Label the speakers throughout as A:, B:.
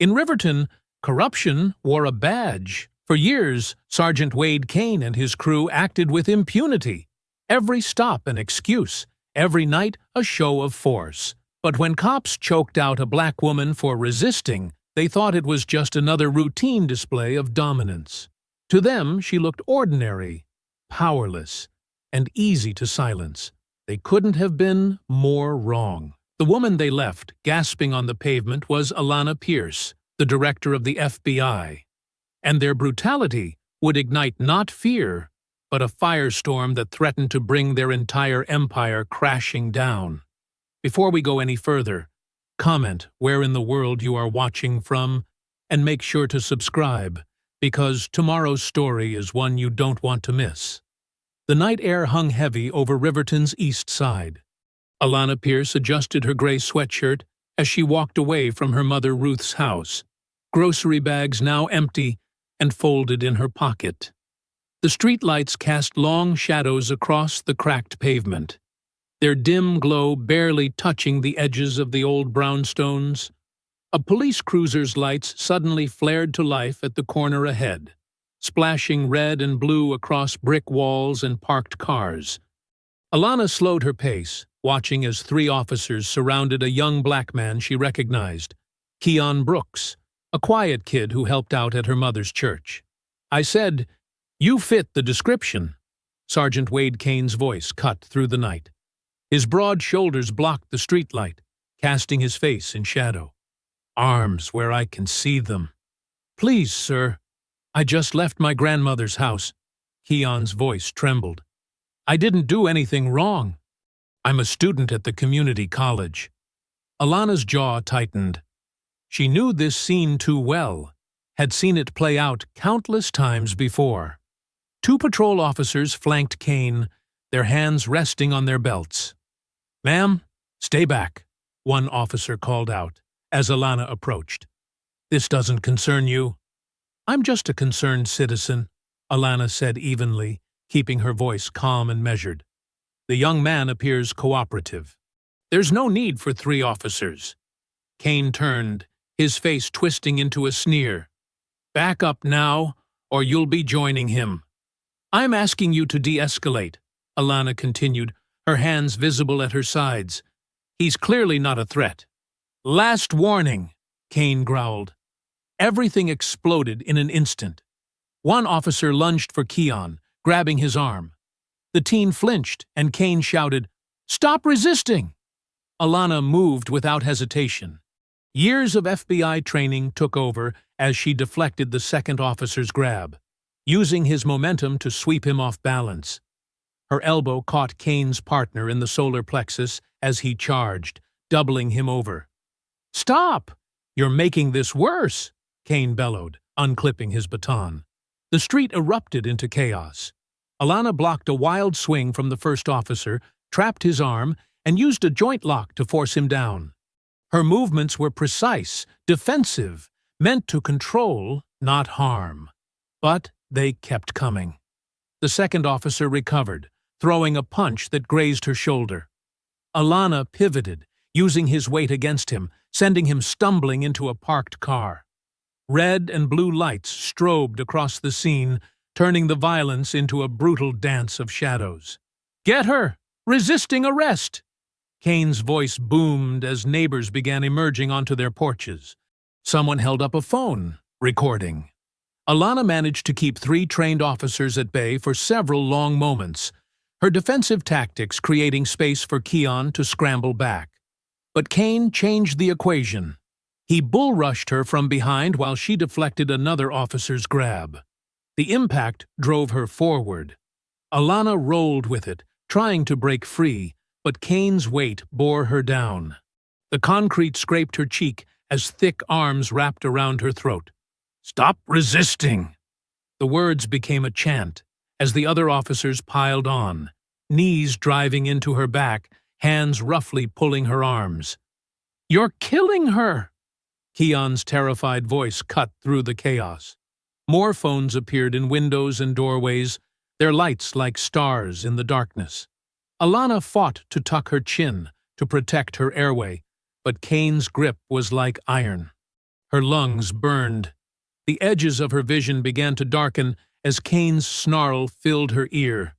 A: In Riverton, corruption wore a badge. For years, Sergeant Wade Kane and his crew acted with impunity. Every stop an excuse, every night a show of force. But when cops choked out a black woman for resisting, they thought it was just another routine display of dominance. To them, she looked ordinary, powerless, and easy to silence. They couldn't have been more wrong. The woman they left, gasping on the pavement, was Alanna Pierce, the director of the FBI. And their brutality would ignite not fear, but a firestorm that threatened to bring their entire empire crashing down. Before we go any further, comment where in the world you are watching from, and make sure to subscribe, because tomorrow's story is one you don't want to miss. The night air hung heavy over Riverton's east side. Alanna Pierce adjusted her gray sweatshirt as she walked away from her mother Ruth's house, grocery bags now empty and folded in her pocket. The streetlights cast long shadows across the cracked pavement, their dim glow barely touching the edges of the old brownstones. A police cruiser's lights suddenly flared to life at the corner ahead, splashing red and blue across brick walls and parked cars. Alanna slowed her pace, watching as 3 officers surrounded a young black man she recognized, Keon Brooks, a quiet kid who helped out at her mother's church. "I said, you fit the description." Sergeant Wade Kane's voice cut through the night. His broad shoulders blocked the streetlight, casting his face in shadow. "Arms where I can see them." "Please, sir. I just left my grandmother's house." Keon's voice trembled. "I didn't do anything wrong. I'm a student at the community college." Alanna's jaw tightened. She knew this scene too well, had seen it play out countless times before. 2 patrol officers flanked Kane, their hands resting on their belts. "Ma'am, stay back," one officer called out as Alanna approached. "This doesn't concern you." "I'm just a concerned citizen," Alanna said evenly, keeping her voice calm and measured. The young man appears cooperative. "There's no need for 3 officers." Kane turned, his face twisting into a sneer. "Back up now, or you'll be joining him." "I'm asking you to de-escalate," Alanna continued, her hands visible at her sides. "He's clearly not a threat." "Last warning," Kane growled. Everything exploded in an instant. One officer lunged for Keon, grabbing his arm. The teen flinched, and Kane shouted, "Stop resisting!" Alanna moved without hesitation. Years of FBI training took over as she deflected the second officer's grab, using his momentum to sweep him off balance. Her elbow caught Kane's partner in the solar plexus as he charged, doubling him over. "Stop! You're making this worse!" Kane bellowed, unclipping his baton. The street erupted into chaos. Alanna blocked a wild swing from the first officer, trapped his arm, and used a joint lock to force him down. Her movements were precise, defensive, meant to control, not harm. But they kept coming. The second officer recovered, throwing a punch that grazed her shoulder. Alanna pivoted, using his weight against him, sending him stumbling into a parked car. Red and blue lights strobed across the scene, turning the violence into a brutal dance of shadows. "Get her! Resisting arrest!" Kane's voice boomed as neighbors began emerging onto their porches. Someone held up a phone, recording. Alanna managed to keep 3 trained officers at bay for several long moments, her defensive tactics creating space for Keon to scramble back. But Kane changed the equation. He bull-rushed her from behind while she deflected another officer's grab. The impact drove her forward. Alanna rolled with it, trying to break free, but Kane's weight bore her down. The concrete scraped her cheek as thick arms wrapped around her throat. "Stop resisting!" The words became a chant as the other officers piled on, knees driving into her back, hands roughly pulling her arms. "You're killing her!" Keon's terrified voice cut through the chaos. More phones appeared in windows and doorways, their lights like stars in the darkness. Alanna fought to tuck her chin, to protect her airway, but Kane's grip was like iron. Her lungs burned. The edges of her vision began to darken as Kane's snarl filled her ear.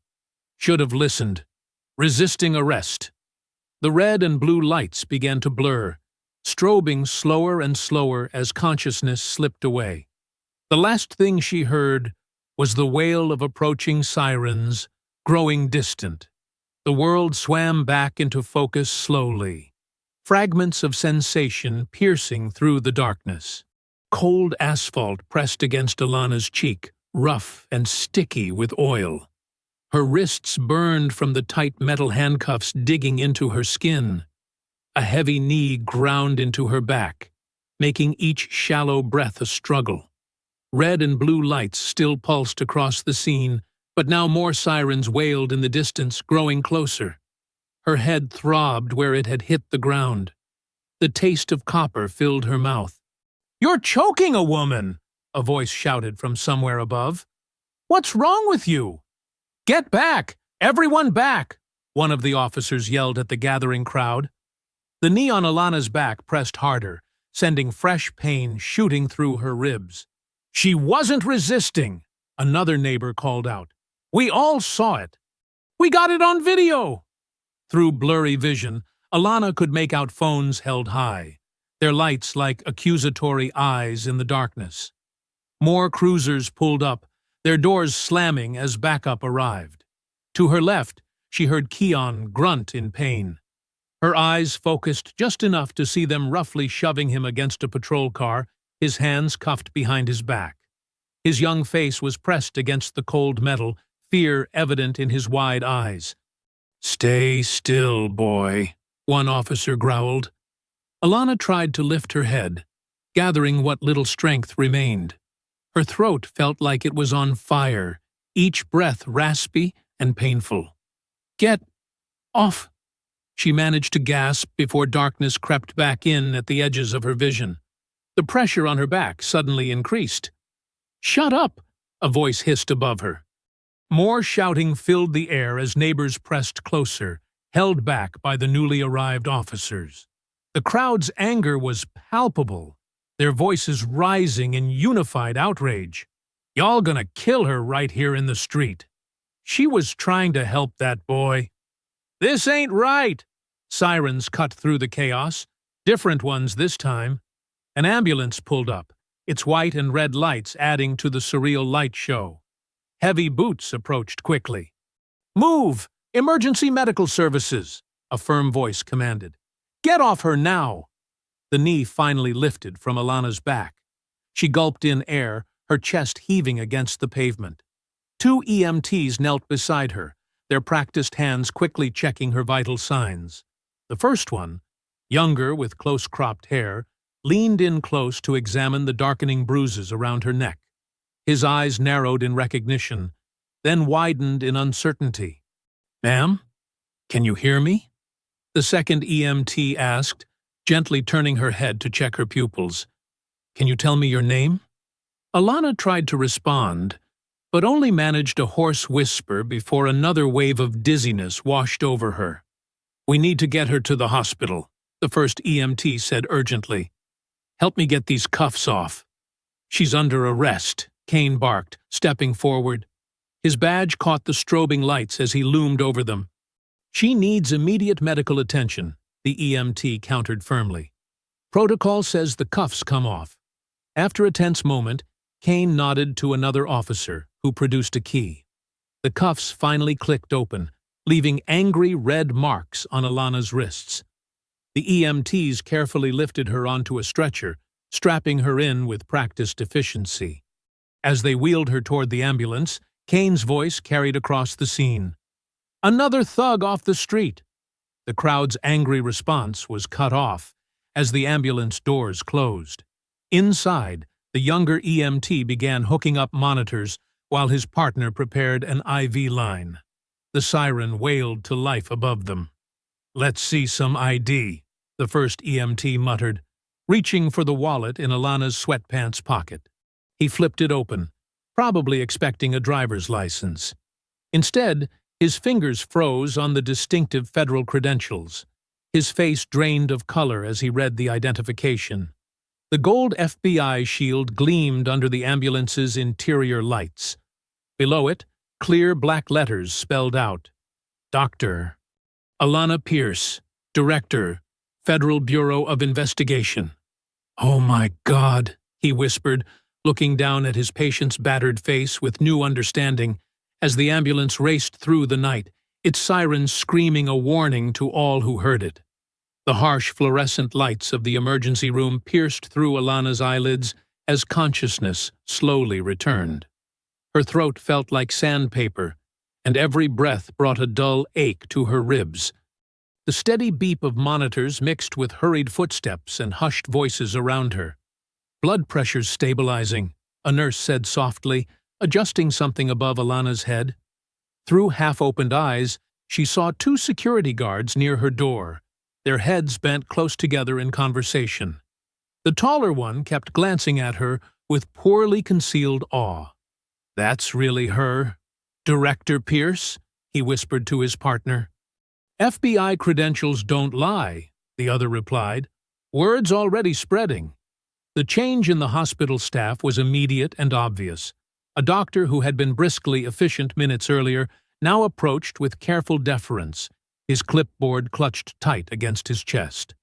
A: Should have listened. Resisting arrest. The red and blue lights began to blur, strobing slower and slower as consciousness slipped away. The last thing she heard was the wail of approaching sirens, growing distant. The world swam back into focus slowly, fragments of sensation piercing through the darkness. Cold asphalt pressed against Alana's cheek, rough and sticky with oil. Her wrists burned from the tight metal handcuffs digging into her skin. A heavy knee ground into her back, making each shallow breath a struggle. Red and blue lights still pulsed across the scene, but now more sirens wailed in the distance, growing closer. Her head throbbed where it had hit the ground. The taste of copper filled her mouth. "You're choking a woman!" a voice shouted from somewhere above. "What's wrong with you?" "Get back! Everyone back!" one of the officers yelled at the gathering crowd. The knee on Alana's back pressed harder, sending fresh pain shooting through her ribs. "She wasn't resisting," another neighbor called out. "We all saw it. We got it on video." Through blurry vision, Alana could make out phones held high, their lights like accusatory eyes in the darkness. More cruisers pulled up, their doors slamming as backup arrived. To her left, she heard Keon grunt in pain. Her eyes focused just enough to see them roughly shoving him against a patrol car, his hands cuffed behind his back. His young face was pressed against the cold metal, fear evident in his wide eyes. "Stay still, boy," one officer growled. Alana tried to lift her head, gathering what little strength remained. Her throat felt like it was on fire, each breath raspy and painful. "Get off!" she managed to gasp before darkness crept back in at the edges of her vision. The pressure on her back suddenly increased. "Shut up!" a voice hissed above her. More shouting filled the air as neighbors pressed closer, held back by the newly arrived officers. The crowd's anger was palpable, their voices rising in unified outrage. "Y'all gonna kill her right here in the street. She was trying to help that boy." "This ain't right!" Sirens cut through the chaos, different ones this time. An ambulance pulled up, its white and red lights adding to the surreal light show. Heavy boots approached quickly. "Move! Emergency medical services!" a firm voice commanded. "Get off her now!" The knee finally lifted from Alana's back. She gulped in air, her chest heaving against the pavement. Two EMTs knelt beside her, their practiced hands quickly checking her vital signs. The first one, younger with close-cropped hair, leaned in close to examine the darkening bruises around her neck. His eyes narrowed in recognition, then widened in uncertainty. "Ma'am, can you hear me?" the second EMT asked, gently turning her head to check her pupils. "Can you tell me your name?" Alana tried to respond, but only managed a hoarse whisper before another wave of dizziness washed over her. "We need to get her to the hospital," the first EMT said urgently. "Help me get these cuffs off." "She's under arrest," Kane barked, stepping forward. His badge caught the strobing lights as he loomed over them. "She needs immediate medical attention," the EMT countered firmly. "Protocol says the cuffs come off." After a tense moment, Kane nodded to another officer, who produced a key. The cuffs finally clicked open, leaving angry red marks on Alana's wrists. The EMTs carefully lifted her onto a stretcher, strapping her in with practiced efficiency. As they wheeled her toward the ambulance, Kane's voice carried across the scene. "Another thug off the street!" The crowd's angry response was cut off as the ambulance doors closed. Inside, the younger EMT began hooking up monitors while his partner prepared an IV line. The siren wailed to life above them. "Let's see some ID," the first EMT muttered, reaching for the wallet in Alana's sweatpants pocket. He flipped it open, probably expecting a driver's license. Instead, his fingers froze on the distinctive federal credentials. His face drained of color as he read the identification. The gold FBI shield gleamed under the ambulance's interior lights. Below it, clear black letters spelled out, Dr. Alanna Pierce, Director, Federal Bureau of Investigation. "Oh my God," he whispered, looking down at his patient's battered face with new understanding as the ambulance raced through the night, its sirens screaming a warning to all who heard it. The harsh fluorescent lights of the emergency room pierced through Alanna's eyelids as consciousness slowly returned. Her throat felt like sandpaper, and every breath brought a dull ache to her ribs. The steady beep of monitors mixed with hurried footsteps and hushed voices around her. "Blood pressure's stabilizing," a nurse said softly, adjusting something above Alanna's head. Through half-opened eyes, she saw two security guards near her door, their heads bent close together in conversation. The taller one kept glancing at her with poorly concealed awe. "That's really her, Director Pierce?" he whispered to his partner. "FBI credentials don't lie," the other replied. "Word's already spreading." The change in the hospital staff was immediate and obvious. A doctor who had been briskly efficient minutes earlier now approached with careful deference, his clipboard clutched tight against his chest.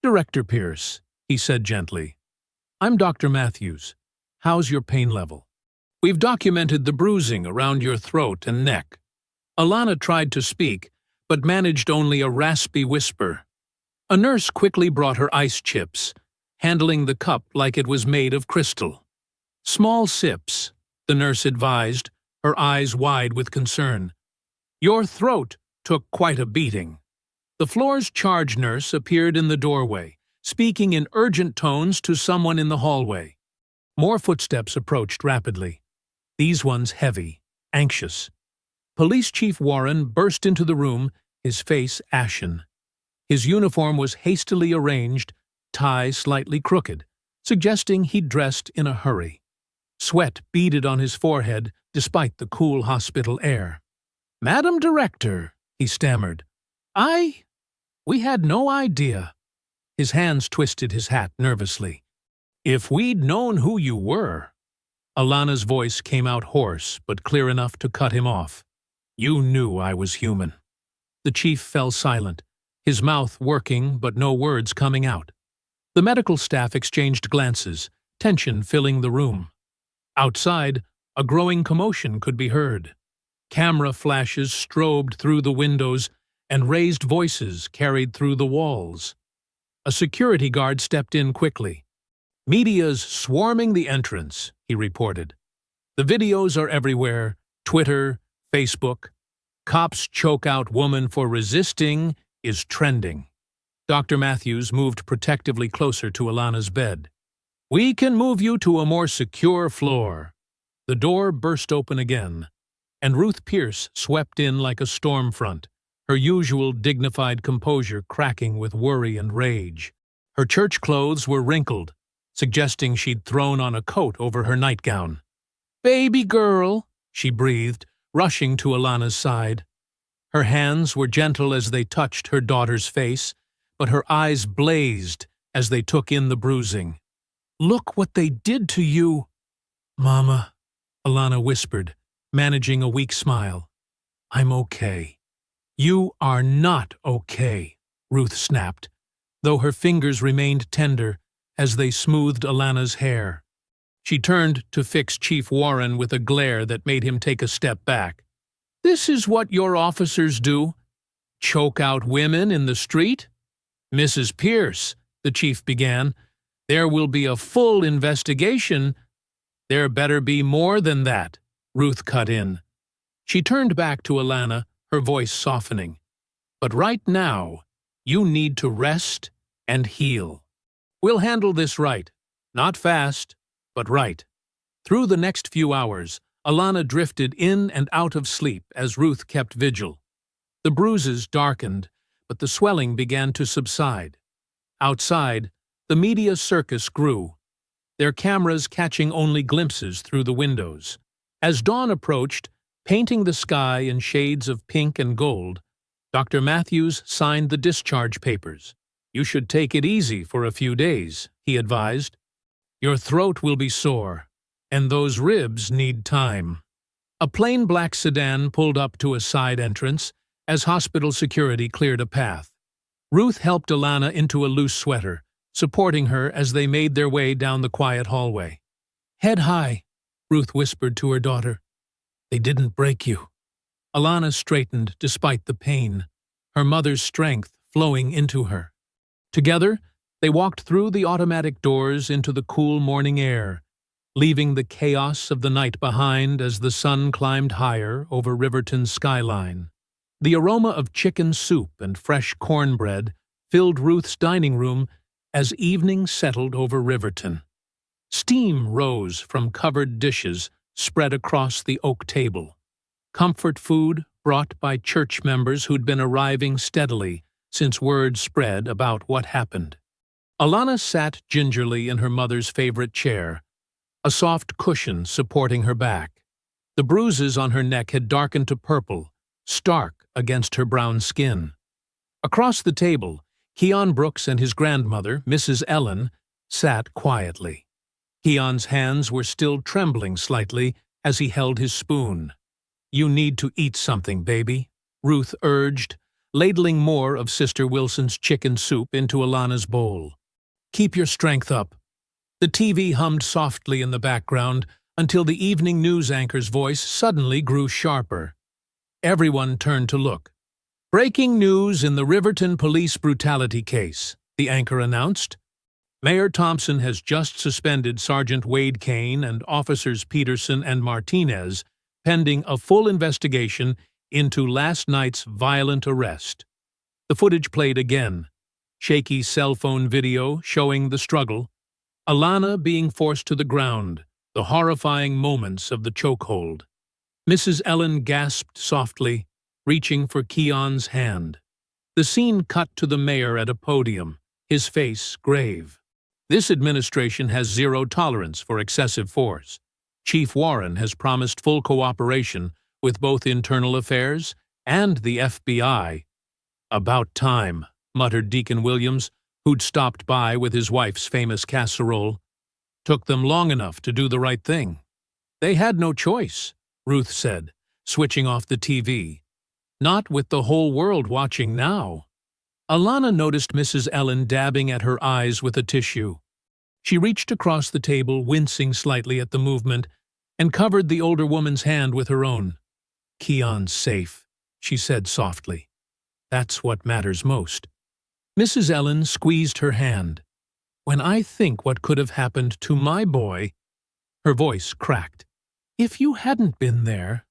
A: "Director Pierce," he said gently. "I'm Dr. Matthews. How's your pain level? We've documented the bruising around your throat and neck." Alanna tried to speak, but managed only a raspy whisper. A nurse quickly brought her ice chips, handling the cup like it was made of crystal. "Small sips," the nurse advised, her eyes wide with concern. "Your throat took quite a beating." The floor's charge nurse appeared in the doorway, speaking in urgent tones to someone in the hallway. More footsteps approached rapidly, these ones heavy, anxious. Police Chief Warren burst into the room, his face ashen. His uniform was hastily arranged, tie slightly crooked, suggesting he'd dressed in a hurry. Sweat beaded on his forehead despite the cool hospital air. "Madam Director," he stammered. We had no idea." His hands twisted his hat nervously. "If we'd known who you were." Alanna's voice came out hoarse, but clear enough to cut him off. "You knew I was human." The chief fell silent, his mouth working but no words coming out. The medical staff exchanged glances, tension filling the room. Outside, a growing commotion could be heard. Camera flashes strobed through the windows, and raised voices carried through the walls. A security guard stepped in quickly. "Media's swarming the entrance," he reported. "The videos are everywhere, Twitter, Facebook. Cops choke out woman for resisting is trending." Dr. Matthews moved protectively closer to Alanna's bed. "We can move you to a more secure floor." The door burst open again, and Ruth Pierce swept in like a storm front, her usual dignified composure cracking with worry and rage. Her church clothes were wrinkled, suggesting she'd thrown on a coat over her nightgown. "Baby girl," she breathed, rushing to Alanna's side. Her hands were gentle as they touched her daughter's face, but her eyes blazed as they took in the bruising. "Look what they did to you." "Mama," Alanna whispered, managing a weak smile. "I'm okay." "You are not okay," Ruth snapped, though her fingers remained tender as they smoothed Alanna's hair. She turned to fix Chief Warren with a glare that made him take a step back. "This is what your officers do? Choke out women in the street?" "Mrs. Pierce," the chief began, "there will be a full investigation." "There better be more than that," Ruth cut in. She turned back to Alanna, her voice softening. "But right now, you need to rest and heal. We'll handle this right. Not fast, but right." Through the next few hours, Alanna drifted in and out of sleep as Ruth kept vigil. The bruises darkened, but the swelling began to subside. Outside, the media circus grew, their cameras catching only glimpses through the windows. As dawn approached, painting the sky in shades of pink and gold, Dr. Matthews signed the discharge papers. "You should take it easy for a few days," he advised. Your throat will be sore, and those ribs need time. A plain black sedan pulled up to a side entrance as hospital security cleared a path. Ruth helped Alana into a loose sweater, supporting her as they made their way down the quiet hallway. "Head high," Ruth whispered to her daughter. "They didn't break you." Alana straightened despite the pain, her mother's strength flowing into her. Together, they walked through the automatic doors into the cool morning air, leaving the chaos of the night behind as the sun climbed higher over Riverton's skyline. The aroma of chicken soup and fresh cornbread filled Ruth's dining room as evening settled over Riverton. Steam rose from covered dishes spread across the oak table. Comfort food brought by church members who'd been arriving steadily since word spread about what happened. Alana sat gingerly in her mother's favorite chair, a soft cushion supporting her back. The bruises on her neck had darkened to purple, stark against her brown skin. Across the table, Keon Brooks and his grandmother, Mrs. Ellen, sat quietly. Keon's hands were still trembling slightly as he held his spoon. "You need to eat something, baby," Ruth urged, ladling more of Sister Wilson's chicken soup into Alana's bowl. "Keep your strength up." The TV hummed softly in the background until the evening news anchor's voice suddenly grew sharper. Everyone turned to look. "Breaking news in the Riverton police brutality case," the anchor announced. "Mayor Thompson has just suspended Sergeant Wade Kane and Officers Peterson and Martinez, pending a full investigation into last night's violent arrest." The footage played again, shaky cell phone video showing the struggle, Alana being forced to the ground, the horrifying moments of the chokehold. Mrs. Ellen gasped softly, reaching for Keon's hand. The scene cut to the mayor at a podium, his face grave. "This administration has zero tolerance for excessive force. Chief Warren has promised full cooperation with both Internal Affairs and the FBI." "About time," muttered Deacon Williams, who'd stopped by with his wife's famous casserole. "Took them long enough to do the right thing." "They had no choice," Ruth said, switching off the TV. "Not with the whole world watching now." Alana noticed Mrs. Ellen dabbing at her eyes with a tissue. She reached across the table, wincing slightly at the movement, and covered the older woman's hand with her own. "Keon's safe," she said softly. "That's what matters most." Mrs. Ellen squeezed her hand. "When I think what could have happened to my boy—" Her voice cracked. "If you hadn't been there—"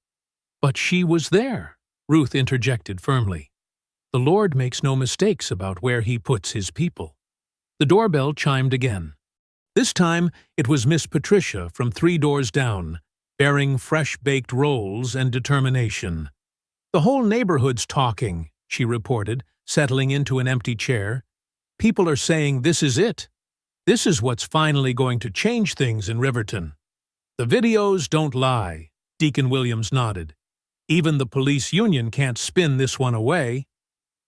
A: "But she was there," Ruth interjected firmly. "The Lord makes no mistakes about where He puts His people." The doorbell chimed again. This time it was Miss Patricia from 3 doors down, bearing fresh-baked rolls and determination. "The whole neighborhood's talking," she reported, settling into an empty chair. "People are saying this is it. This is what's finally going to change things in Riverton." "The videos don't lie," Deacon Williams nodded. "Even the police union can't spin this one away."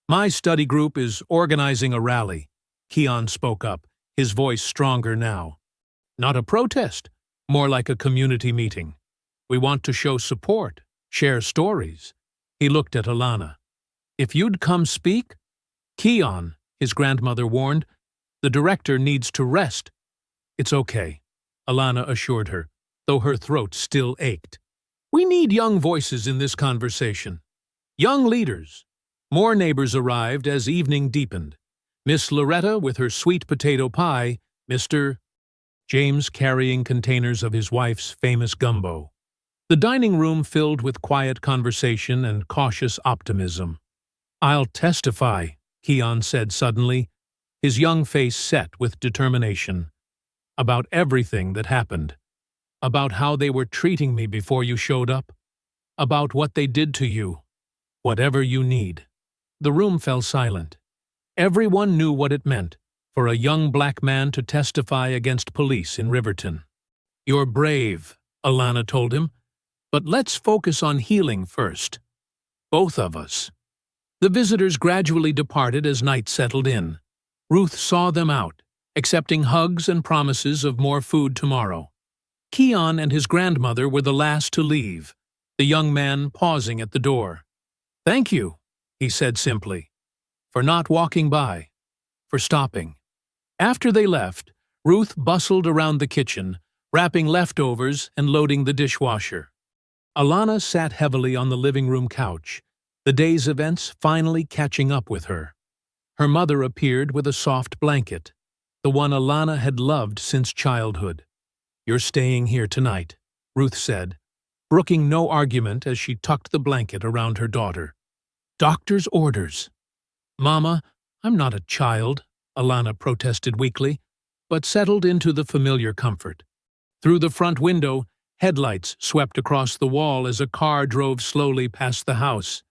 A: "My study group is organizing a rally," Keon spoke up, his voice stronger now. "Not a protest, more like a community meeting. We want to show support, share stories." He looked at Alana. "If you'd come speak—" "Keon," his grandmother warned, "the director needs to rest." "It's okay," Alana assured her, though her throat still ached. "We need young voices in this conversation. Young leaders." More neighbors arrived as evening deepened. Miss Loretta with her sweet potato pie, Mr. James carrying containers of his wife's famous gumbo. The dining room filled with quiet conversation and cautious optimism. "I'll testify," Keon said suddenly, his young face set with determination. "About everything that happened. About how they were treating me before you showed up. About what they did to you. Whatever you need." The room fell silent. Everyone knew what it meant for a young black man to testify against police in Riverton. "You're brave," Alana told him, "but let's focus on healing first. Both of us." The visitors gradually departed as night settled in. Ruth saw them out, accepting hugs and promises of more food tomorrow. Keon and his grandmother were the last to leave, the young man pausing at the door. "Thank you," he said simply, "for not walking by, for stopping." After they left, Ruth bustled around the kitchen, wrapping leftovers and loading the dishwasher. Alana sat heavily on the living room couch, the day's events finally catching up with her. Her mother appeared with a soft blanket, the one Alana had loved since childhood. "You're staying here tonight," Ruth said, brooking no argument as she tucked the blanket around her daughter. "Doctor's orders." "Mama, I'm not a child," Alana protested weakly, but settled into the familiar comfort. Through the front window, headlights swept across the wall as a car drove slowly past the house.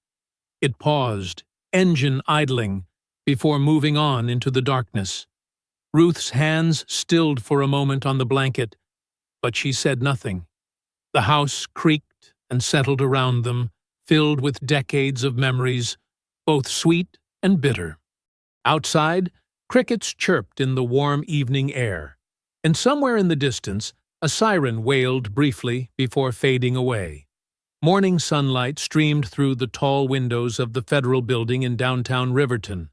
A: It paused, engine idling, before moving on into the darkness. Ruth's hands stilled for a moment on the blanket, but she said nothing. The house creaked and settled around them, filled with decades of memories, both sweet and bitter. Outside, crickets chirped in the warm evening air, and somewhere in the distance, a siren wailed briefly before fading away. Morning sunlight streamed through the tall windows of the federal building in downtown Riverton.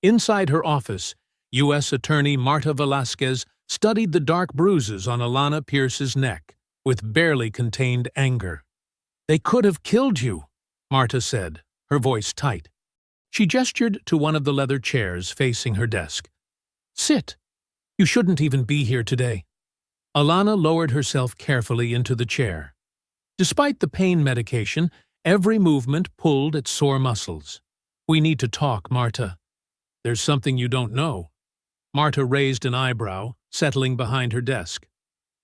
A: Inside her office, U.S. Attorney Marta Velasquez studied the dark bruises on Alana Pierce's neck with barely contained anger. "They could have killed you," Marta said, her voice tight. She gestured to one of the leather chairs facing her desk. "Sit. You shouldn't even be here today." Alana lowered herself carefully into the chair. Despite the pain medication, every movement pulled at sore muscles. "We need to talk, Marta." "There's something you don't know." Marta raised an eyebrow, settling behind her desk.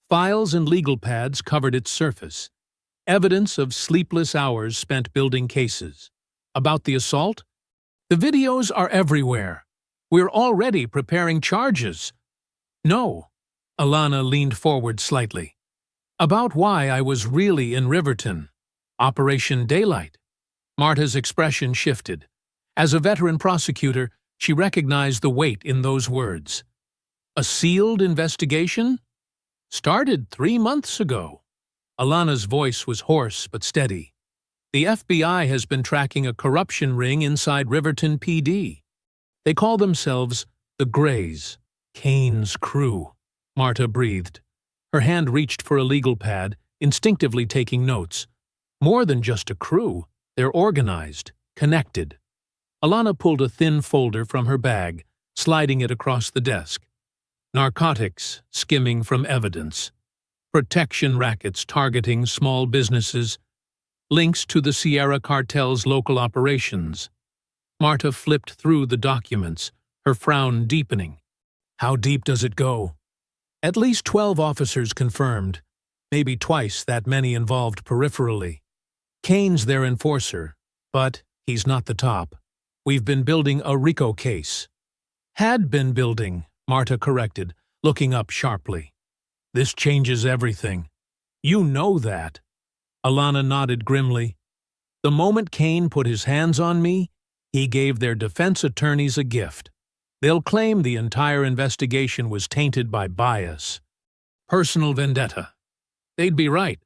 A: Files and legal pads covered its surface. Evidence of sleepless hours spent building cases. About the assault? "The videos are everywhere. We're already preparing charges." "No." Alana leaned forward slightly. "About why I was really in Riverton. Operation Daylight." Marta's expression shifted. As a veteran prosecutor, she recognized the weight in those words. "A sealed investigation? Started 3 months ago." Alana's voice was hoarse but steady. "The FBI has been tracking a corruption ring inside Riverton PD. They call themselves the Greys, Kane's crew." Marta breathed. Her hand reached for a legal pad, instinctively taking notes. More than just a crew, they're organized, connected. Alana pulled a thin folder from her bag, sliding it across the desk. Narcotics skimming from evidence. Protection rackets targeting small businesses. Links to the Sierra Cartel's local operations. Marta flipped through the documents, her frown deepening. "How deep does it go?" "At least 12 officers confirmed, maybe twice that many involved peripherally. Kane's their enforcer, but he's not the top. We've been building a RICO case." "Had been building," Marta corrected, looking up sharply. "This changes everything. You know that." Alana nodded grimly. "The moment Kane put his hands on me, he gave their defense attorneys a gift. They'll claim the entire investigation was tainted by bias. Personal vendetta." "They'd be right."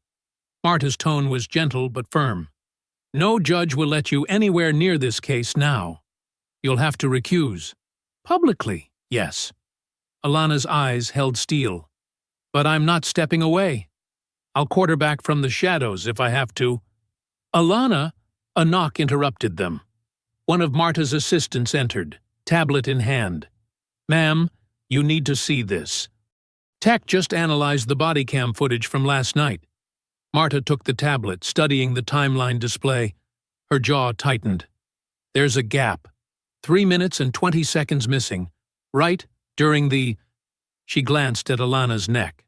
A: Marta's tone was gentle but firm. "No judge will let you anywhere near this case now. You'll have to recuse." "Publicly, yes." Alana's eyes held steel. "But I'm not stepping away. I'll quarterback from the shadows if I have to." "Alana," a knock interrupted them. One of Marta's assistants entered, tablet in hand. "Ma'am, you need to see this. Tech just analyzed the body cam footage from last night." Marta took the tablet, studying the timeline display. Her jaw tightened. "There's a gap. 3 minutes and 20 seconds missing. Right during the—" She glanced at Alana's neck.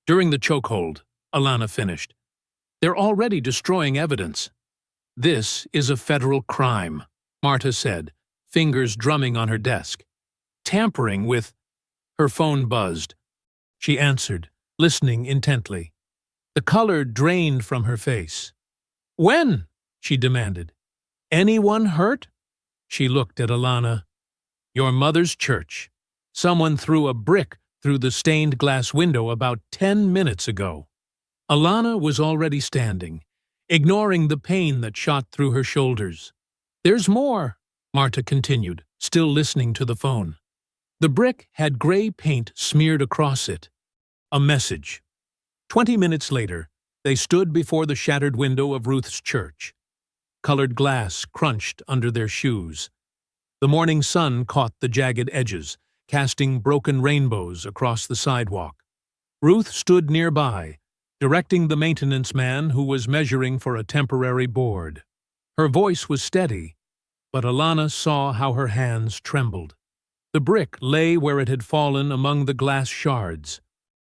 A: "During the chokehold," Alana finished. "They're already destroying evidence." "This is a federal crime," Marta said, fingers drumming on her desk. "Tampering with—" Her phone buzzed. She answered, listening intently. The color drained from her face. "When?" she demanded. "Anyone hurt?" She looked at Alana. "Your mother's church. Someone threw a brick through the stained glass window about 10 minutes ago. Alana was already standing, ignoring the pain that shot through her shoulders. There's more, Marta continued, still listening to the phone. The brick had gray paint smeared across it. A message. 20 minutes later, they stood before the shattered window of Ruth's church. Colored glass crunched under their shoes. The morning sun caught the jagged edges, casting broken rainbows across the sidewalk. Ruth stood nearby, directing the maintenance man who was measuring for a temporary board. Her voice was steady, but Alana saw how her hands trembled. The brick lay where it had fallen among the glass shards.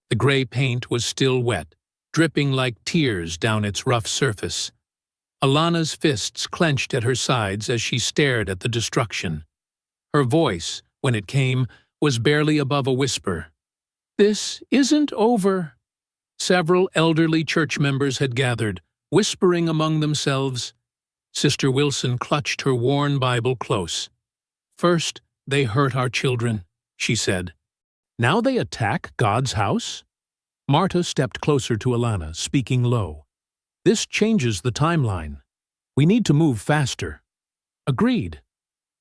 A: The gray paint was still wet, dripping like tears down its rough surface. Alana's fists clenched at her sides as she stared at the destruction. Her voice, when it came, was barely above a whisper. "This isn't over." Several elderly church members had gathered, whispering among themselves. Sister Wilson clutched her worn Bible close. "First, they hurt our children," she said. "Now they attack God's house?" Marta stepped closer to Alana, speaking low. "This changes the timeline. We need to move faster." "Agreed."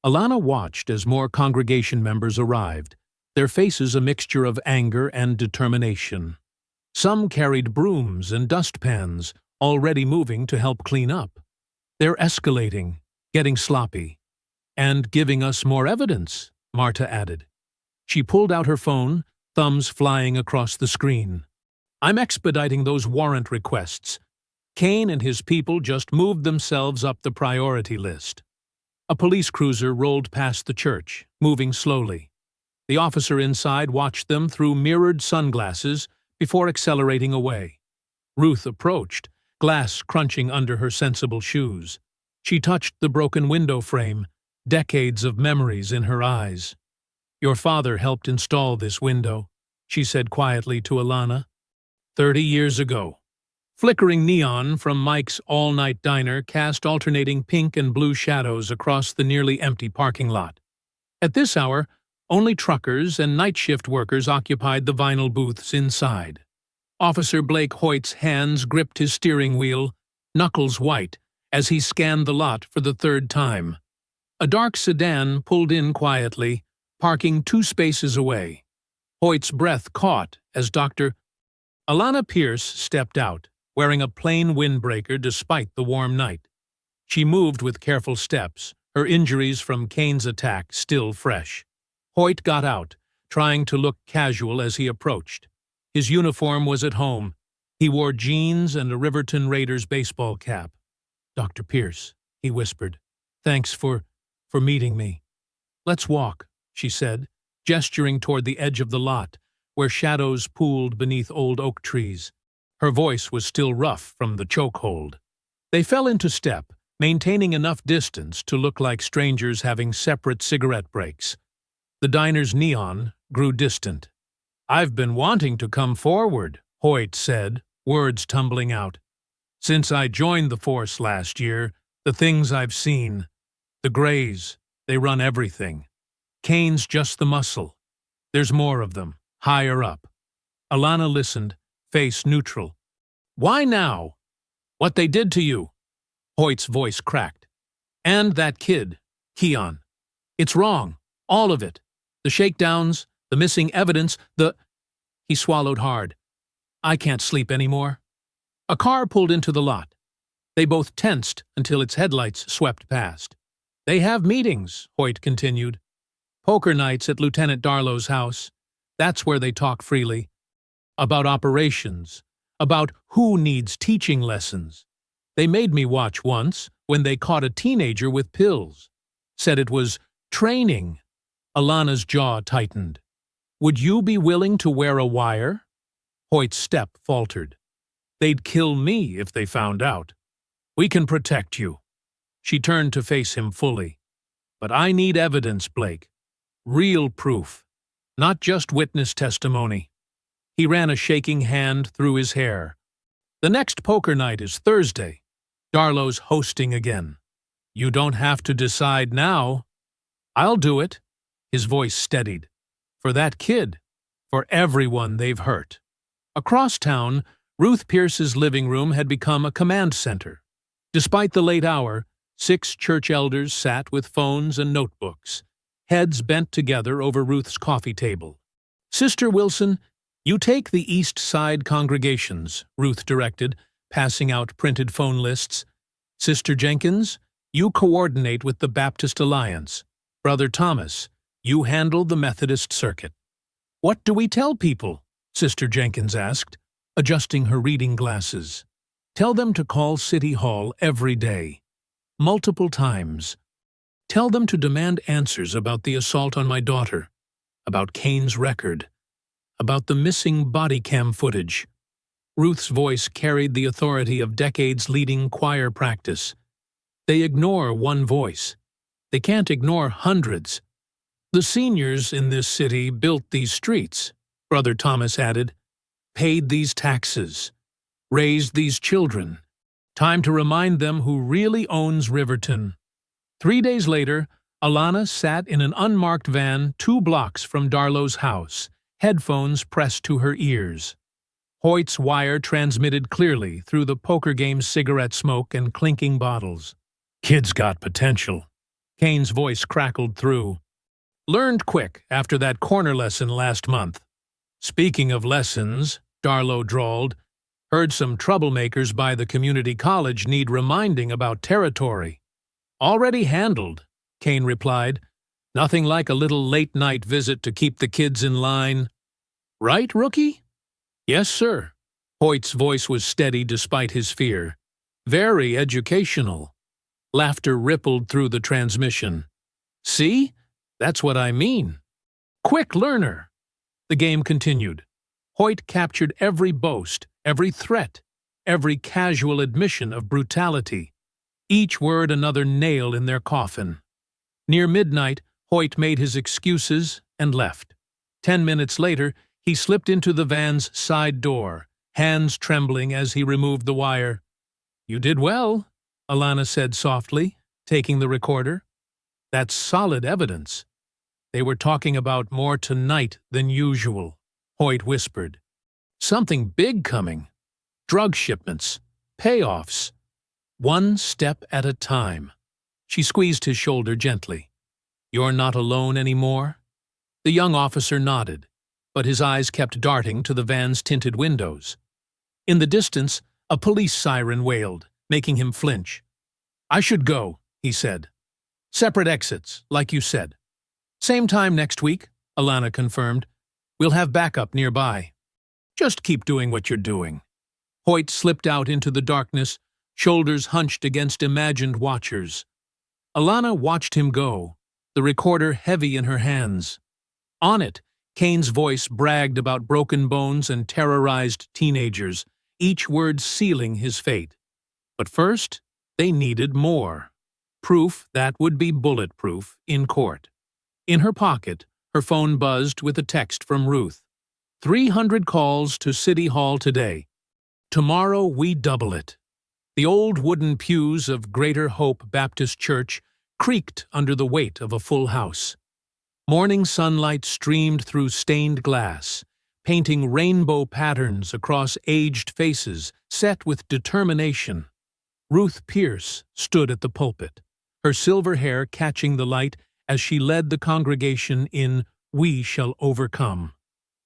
A: Alana watched as more congregation members arrived, their faces a mixture of anger and determination. Some carried brooms and dustpans, already moving to help clean up. "They're escalating, getting sloppy. And giving us more evidence," Marta added. She pulled out her phone, thumbs flying across the screen. "I'm expediting those warrant requests. Kane and his people just moved themselves up the priority list." A police cruiser rolled past the church, moving slowly. The officer inside watched them through mirrored sunglasses before accelerating away. Ruth approached, glass crunching under her sensible shoes. She touched the broken window frame, decades of memories in her eyes. "Your father helped install this window," she said quietly to Alana. 30 years ago. Flickering neon from Mike's all-night diner cast alternating pink and blue shadows across the nearly empty parking lot. At this hour, only truckers and night shift workers occupied the vinyl booths inside. Officer Blake Hoyt's hands gripped his steering wheel, knuckles white, as he scanned the lot for the third time. A dark sedan pulled in quietly, parking 2 spaces away. Hoyt's breath caught as Dr. Alana Pierce stepped out, wearing a plain windbreaker despite the warm night. She moved with careful steps, her injuries from Kane's attack still fresh. Hoyt got out, trying to look casual as he approached. His uniform was at home. He wore jeans and a Riverton Raiders baseball cap. "Dr. Pierce," he whispered, "thanks for meeting me." "Let's walk," she said, gesturing toward the edge of the lot, where shadows pooled beneath old oak trees. Her voice was still rough from the chokehold. They fell into step, maintaining enough distance to look like strangers having separate cigarette breaks. The diner's neon grew distant. "I've been wanting to come forward," Hoyt said, words tumbling out. "Since I joined the force last year, the things I've seen. The Greys, they run everything. Kane's just the muscle. There's more of them, higher up." Alana listened, face neutral. "Why now? What they did to you?" Hoyt's voice cracked. "And that kid, Keon. It's wrong, all of it. The shakedowns, the missing evidence, He swallowed hard. "I can't sleep anymore." A car pulled into the lot. They both tensed until its headlights swept past. "They have meetings," Hoyt continued. "Poker nights at Lieutenant Darlow's house. That's where they talk freely. About operations, about who needs teaching lessons. They made me watch once when they caught a teenager with pills. Said it was training." Alana's jaw tightened. "Would you be willing to wear a wire?" Hoyt's step faltered. "They'd kill me if they found out." "We can protect you." She turned to face him fully. "But I need evidence, Blake. Real proof. Not just witness testimony." He ran a shaking hand through his hair. "The next poker night is Thursday. Darlow's hosting again. You don't have to decide now." "I'll do it." His voice steadied. For that kid. For everyone they've hurt. Across town, Ruth Pierce's living room had become a command center. Despite the late hour, 6 church elders sat with phones and notebooks, heads bent together over Ruth's coffee table. "Sister Wilson, you take the East Side congregations," Ruth directed, passing out printed phone lists. "Sister Jenkins, you coordinate with the Baptist Alliance. Brother Thomas, you handle the Methodist Circuit." "What do we tell people?" Sister Jenkins asked, adjusting her reading glasses. "Tell them to call City Hall every day. Multiple times. Tell them to demand answers about the assault on my daughter, about Kane's record, about the missing body cam footage." Ruth's voice carried the authority of decades leading choir practice. "They ignore one voice. They can't ignore hundreds. The seniors in this city built these streets," Brother Thomas added, "paid these taxes, raised these children. Time to remind them who really owns Riverton." 3 days later, Alana sat in an unmarked van 2 blocks from Darlow's house, headphones pressed to her ears. Hoyt's wire transmitted clearly through the poker game's cigarette smoke and clinking bottles. "Kid's got potential." Kane's voice crackled through. "Learned quick after that corner lesson last month." "Speaking of lessons," Darlow drawled, "heard some troublemakers by the community college need reminding about territory." "Already handled," Kane replied. "Nothing like a little late-night visit to keep the kids in line." "Right, rookie?" "Yes, sir." Hoyt's voice was steady despite his fear. "Very educational." Laughter rippled through the transmission. "See? That's what I mean. Quick learner." The game continued. Hoyt captured every boast, every threat, every casual admission of brutality, each word another nail in their coffin. Near midnight, Hoyt made his excuses and left. 10 minutes later, he slipped into the van's side door, hands trembling as he removed the wire. "You did well," Alana said softly, taking the recorder. "That's solid evidence." "They were talking about more tonight than usual," Hoyt whispered. "Something big coming. Drug shipments, payoffs. One step at a time." She squeezed his shoulder gently. "You're not alone anymore?" The young officer nodded, but his eyes kept darting to the van's tinted windows. In the distance, a police siren wailed, making him flinch. "I should go," he said. "Separate exits, like you said." "Same time next week," Alana confirmed. "We'll have backup nearby." "Just keep doing what you're doing." Hoyt slipped out into the darkness, shoulders hunched against imagined watchers. Alana watched him go, the recorder heavy in her hands. On it, Kane's voice bragged about broken bones and terrorized teenagers, each word sealing his fate. But first, they needed more. Proof that would be bulletproof in court. In her pocket, her phone buzzed with a text from Ruth. 300 calls to City Hall today. Tomorrow we double it. The old wooden pews of Greater Hope Baptist Church creaked under the weight of a full house. Morning sunlight streamed through stained glass, painting rainbow patterns across aged faces set with determination. Ruth Pierce stood at the pulpit, her silver hair catching the light as she led the congregation in "We Shall Overcome."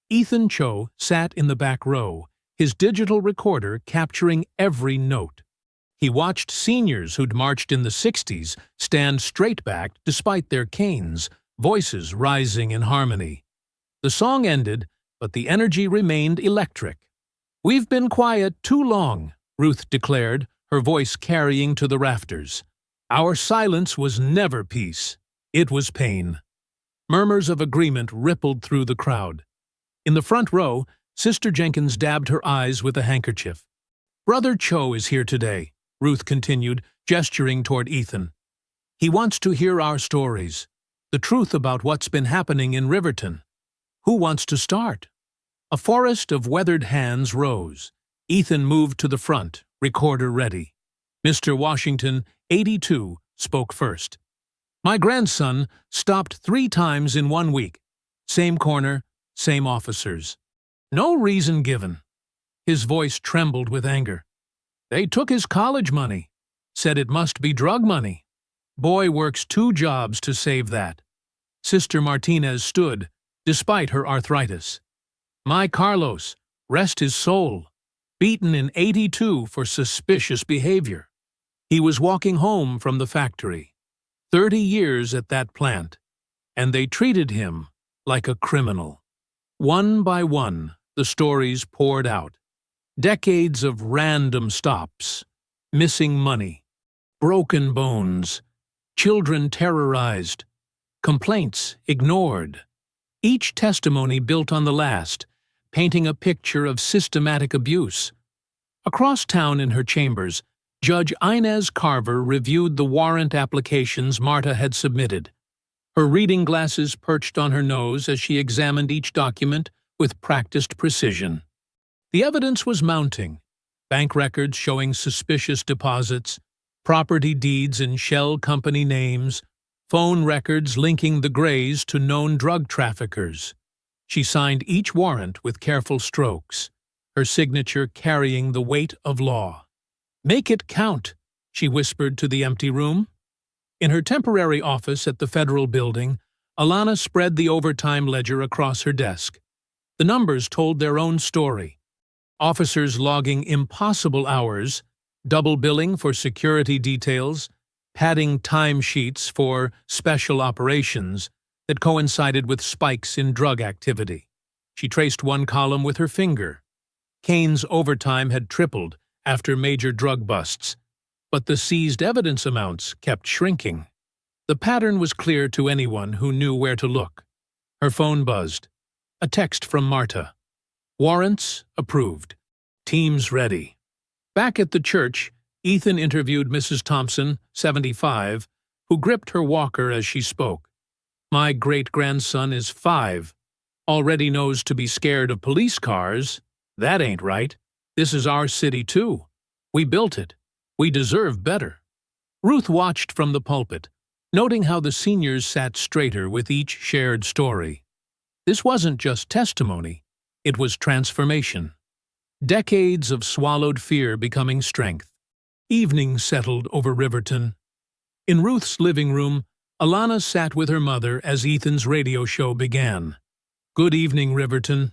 A: Ethan Cho sat in the back row, his digital recorder capturing every note. He watched seniors who'd marched in the 60s stand straight-backed despite their canes, voices rising in harmony. The song ended, but the energy remained electric. "We've been quiet too long," Ruth declared, her voice carrying to the rafters. "Our silence was never peace. It was pain." Murmurs of agreement rippled through the crowd. In the front row, Sister Jenkins dabbed her eyes with a handkerchief. "Brother Cho is here today," Ruth continued, gesturing toward Ethan. "He wants to hear our stories, the truth about what's been happening in Riverton. Who wants to start?" A forest of weathered hands rose. Ethan moved to the front, recorder ready. Mr. Washington, 82, spoke first. "My grandson stopped 3 times in 1 week. Same corner, same officers. No reason given. His voice trembled with anger. They took his college money. Said it must be drug money. Boy works 2 jobs to save that. Sister Martinez stood, despite her arthritis. My Carlos, rest his soul, beaten in '82 for suspicious behavior. He was walking home from the factory. 30 years at that plant, and they treated him like a criminal. One by one, the stories poured out. Decades of random stops, missing money, broken bones, children terrorized, complaints ignored. Each testimony built on the last, painting a picture of systematic abuse. Across town in her chambers, Judge Inez Carver reviewed the warrant applications Marta had submitted. Her reading glasses perched on her nose as she examined each document with practiced precision. The evidence was mounting. Bank records showing suspicious deposits, property deeds in shell company names, phone records linking the Grays to known drug traffickers. She signed each warrant with careful strokes, her signature carrying the weight of law. "Make it count," she whispered to the empty room. In her temporary office at the federal building, Alana spread the overtime ledger across her desk. The numbers told their own story. Officers logging impossible hours, double billing for security details, padding timesheets for special operations that coincided with spikes in drug activity. She traced one column with her finger. Kane's overtime had tripled after major drug busts, but the seized evidence amounts kept shrinking. The pattern was clear to anyone who knew where to look. Her phone buzzed. A text from Marta. Warrants approved. Teams ready. Back at the church, Ethan interviewed Mrs. Thompson, 75, who gripped her walker as she spoke. My great-grandson is 5. Already knows to be scared of police cars. That ain't right. This is our city, too. We built it. We deserve better. Ruth watched from the pulpit, noting how the seniors sat straighter with each shared story. This wasn't just testimony. It was transformation. Decades of swallowed fear becoming strength. Evening settled over Riverton. In Ruth's living room, Alana sat with her mother as Ethan's radio show began. Good evening, Riverton.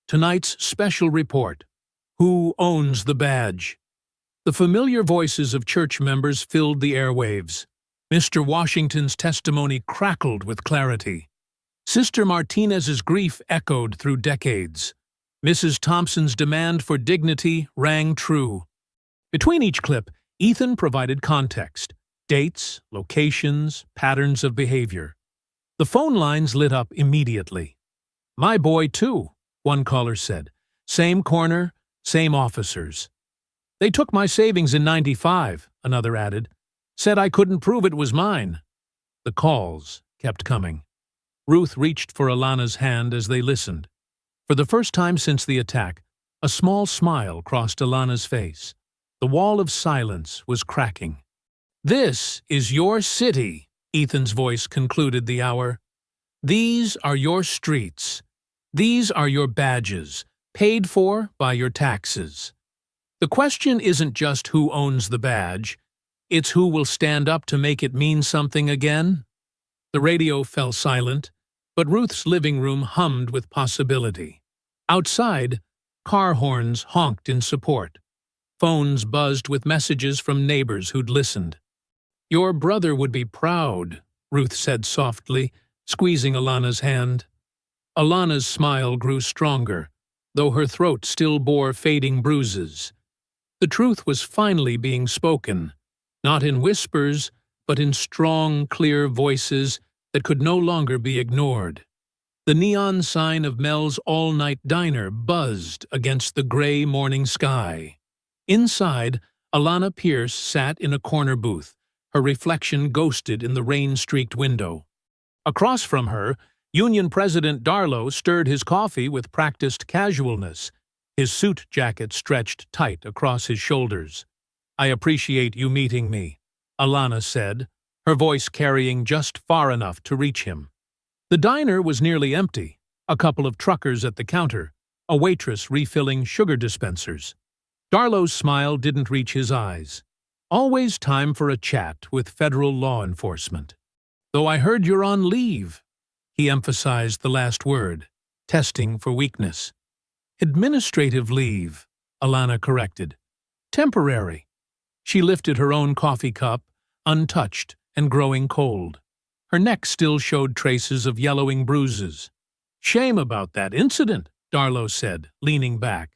A: Tonight's special report. Who owns the badge? The familiar voices of church members filled the airwaves. Mr. Washington's testimony crackled with clarity. Sister Martinez's grief echoed through decades. Mrs. Thompson's demand for dignity rang true. Between each clip, Ethan provided context, dates, locations, patterns of behavior. The phone lines lit up immediately. My boy, too, one caller said. Same corner, same officers. They took my savings in '95, another added. Said I couldn't prove it was mine. The calls kept coming. Ruth reached for Alana's hand as they listened. For the first time since the attack, a small smile crossed Alana's face. The wall of silence was cracking. This is your city, Ethan's voice concluded the hour. These are your streets. These are your badges, paid for by your taxes. The question isn't just who owns the badge, it's who will stand up to make it mean something again. The radio fell silent, but Ruth's living room hummed with possibility. Outside, car horns honked in support. Phones buzzed with messages from neighbors who'd listened. Your brother would be proud, Ruth said softly, squeezing Alana's hand. Alana's smile grew stronger, though her throat still bore fading bruises. The truth was finally being spoken, not in whispers, but in strong, clear voices that could no longer be ignored. The neon sign of Mel's all-night diner buzzed against the gray morning sky. Inside, Alana Pierce sat in a corner booth, her reflection ghosted in the rain-streaked window. Across from her, Union President Darlow stirred his coffee with practiced casualness, his suit jacket stretched tight across his shoulders. I appreciate you meeting me, Alana said, her voice carrying just far enough to reach him. The diner was nearly empty, a couple of truckers at the counter, a waitress refilling sugar dispensers. Darlow's smile didn't reach his eyes. Always time for a chat with federal law enforcement. Though I heard you're on leave. He emphasized the last word, testing for weakness. Administrative leave, Alana corrected. Temporary. She lifted her own coffee cup, untouched and growing cold. Her neck still showed traces of yellowing bruises. Shame about that incident, Darlow said, leaning back.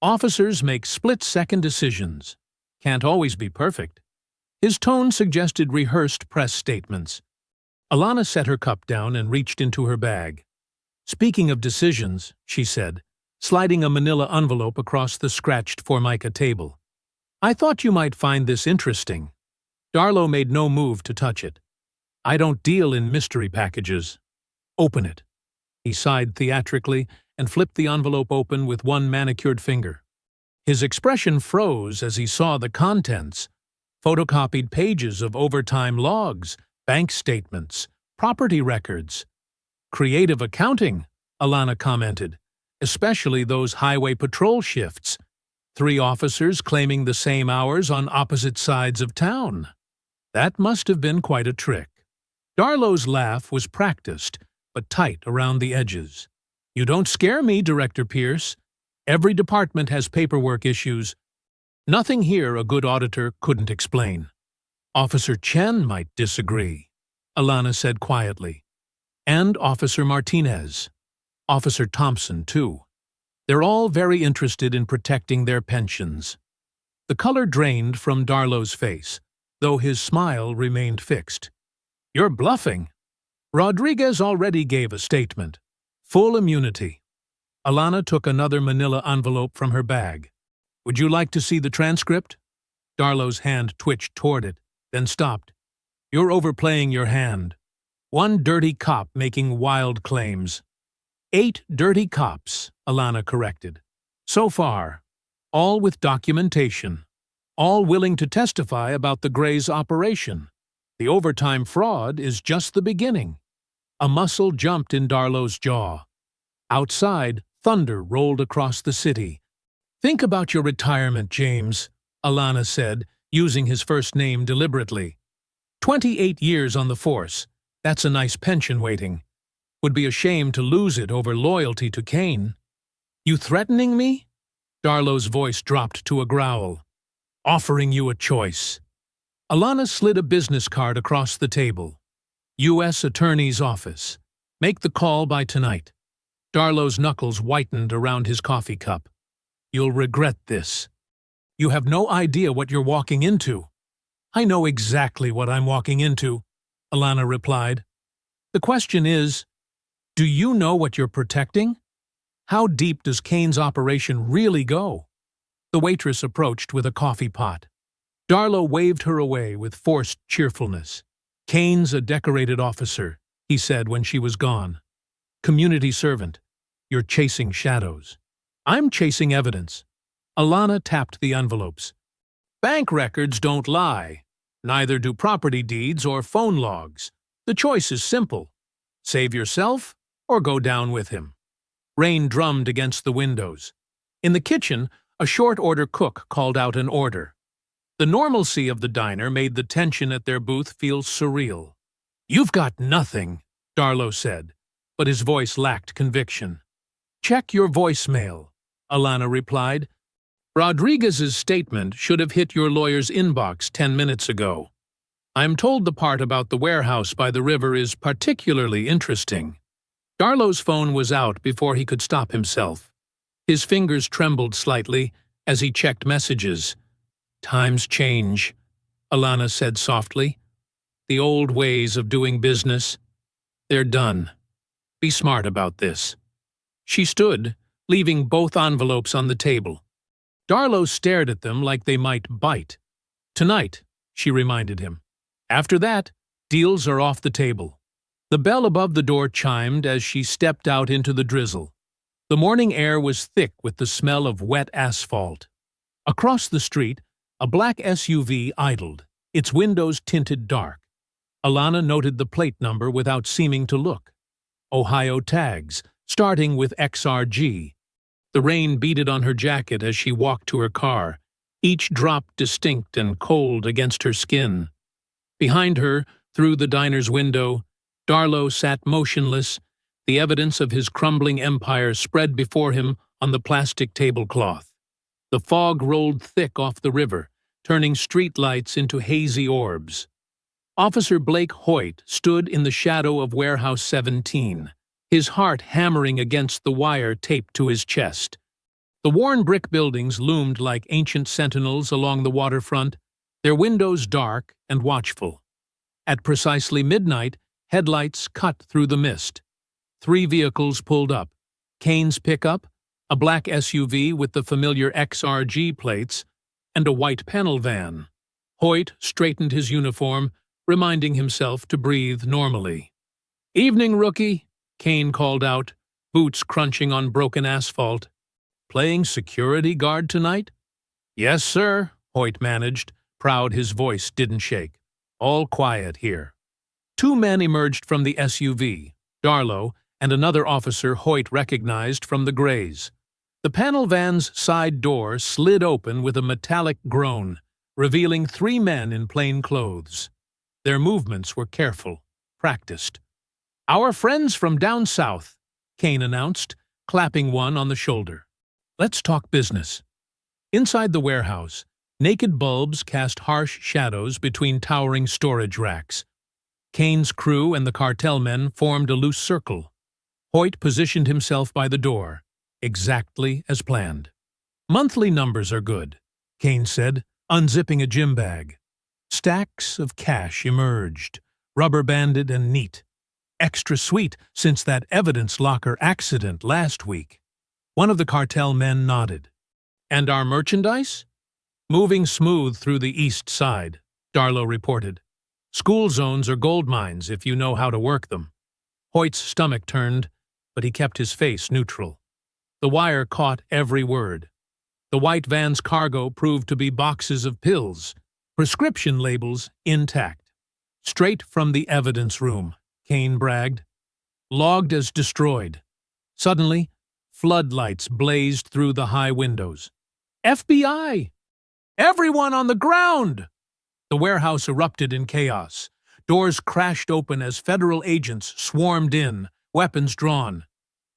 A: Officers make split-second decisions. Can't always be perfect. His tone suggested rehearsed press statements. Alana set her cup down and reached into her bag. Speaking of decisions, she said, sliding a manila envelope across the scratched Formica table. I thought you might find this interesting. Darlow made no move to touch it. I don't deal in mystery packages. Open it. He sighed theatrically and flipped the envelope open with one manicured finger. His expression froze as he saw the contents. Photocopied pages of overtime logs, bank statements, property records. Creative accounting, Alana commented, especially those highway patrol shifts. 3 officers claiming the same hours on opposite sides of town. That must have been quite a trick. Darlow's laugh was practiced, but tight around the edges. You don't scare me, Director Pierce. Every department has paperwork issues. Nothing here a good auditor couldn't explain. Officer Chen might disagree, Alana said quietly. And Officer Martinez. Officer Thompson, too. They're all very interested in protecting their pensions. The color drained from Darlow's face, though his smile remained fixed. You're bluffing. Rodriguez already gave a statement. Full immunity. Alana took another manila envelope from her bag. Would you like to see the transcript? Darlow's hand twitched toward it, then stopped. You're overplaying your hand. 1 dirty cop making wild claims. 8 dirty cops, Alana corrected. So far, all with documentation. All willing to testify about the Gray's operation. The overtime fraud is just the beginning. A muscle jumped in Darlow's jaw. Outside, thunder rolled across the city. Think about your retirement, James, Alana said, using his first name deliberately. 28 years on the force. That's a nice pension waiting. Would be a shame to lose it over loyalty to Kane. You threatening me? Darlow's voice dropped to a growl. Offering you a choice. Alana slid a business card across the table. U.S. Attorney's Office. Make the call by tonight. Darlow's knuckles whitened around his coffee cup. You'll regret this. You have no idea what you're walking into. I know exactly what I'm walking into, Alana replied. The question is, do you know what you're protecting? How deep does Kane's operation really go? The waitress approached with a coffee pot. Darlow waved her away with forced cheerfulness. Kane's a decorated officer, he said when she was gone. Community servant. You're chasing shadows. I'm chasing evidence. Alana tapped the envelopes. Bank records don't lie. Neither do property deeds or phone logs. The choice is simple. Save yourself or go down with him. Rain drummed against the windows. In the kitchen, a short-order cook called out an order. The normalcy of the diner made the tension at their booth feel surreal. You've got nothing, Darlow said, but his voice lacked conviction. Check your voicemail, Alana replied. Rodriguez's statement should have hit your lawyer's inbox 10 minutes ago. I'm told the part about the warehouse by the river is particularly interesting. Darlow's phone was out before he could stop himself. His fingers trembled slightly as he checked messages. Times change, Alana said softly. The old ways of doing business, they're done. Be smart about this. She stood, leaving both envelopes on the table. Darlow stared at them like they might bite. Tonight, she reminded him. After that, deals are off the table. The bell above the door chimed as she stepped out into the drizzle. The morning air was thick with the smell of wet asphalt. Across the street, a black SUV idled, its windows tinted dark. Alana noted the plate number without seeming to look. Ohio tags, starting with XRG. The rain beaded on her jacket as she walked to her car, each drop distinct and cold against her skin. Behind her, through the diner's window, Darlow sat motionless, the evidence of his crumbling empire spread before him on the plastic tablecloth. The fog rolled thick off the river, turning street lights into hazy orbs. Officer Blake Hoyt stood in the shadow of Warehouse 17, his heart hammering against the wire taped to his chest. The worn brick buildings loomed like ancient sentinels along the waterfront, their windows dark and watchful. At precisely midnight, headlights cut through the mist. 3 vehicles pulled up: Kane's pickup, a black SUV with the familiar XRG plates, and a white panel van. Hoyt straightened his uniform, reminding himself to breathe normally. "Evening, rookie," Kane called out, boots crunching on broken asphalt. "Playing security guard tonight?" "Yes, sir," Hoyt managed, proud his voice didn't shake. "All quiet here." 2 men emerged from the SUV, Darlow and another officer Hoyt recognized from the Greys. The panel van's side door slid open with a metallic groan, revealing 3 men in plain clothes. Their movements were careful, practiced. "Our friends from down south," Kane announced, clapping one on the shoulder. "Let's talk business." Inside the warehouse, naked bulbs cast harsh shadows between towering storage racks. Kane's crew and the cartel men formed a loose circle. Hoyt positioned himself by the door, exactly as planned. "Monthly numbers are good," Kane said, unzipping a gym bag. Stacks of cash emerged, rubber-banded and neat. Extra sweet since that evidence locker accident last week. One of the cartel men nodded. "And our merchandise?" "Moving smooth through the east side," Darlow reported. "School zones are gold mines if you know how to work them." Hoyt's stomach turned, but he kept his face neutral. The wire caught every word. The white van's cargo proved to be boxes of pills, prescription labels intact. "Straight from the evidence room," Kane bragged. "Logged as destroyed." Suddenly, floodlights blazed through the high windows. "FBI! Everyone on the ground!" The warehouse erupted in chaos. Doors crashed open as federal agents swarmed in, weapons drawn.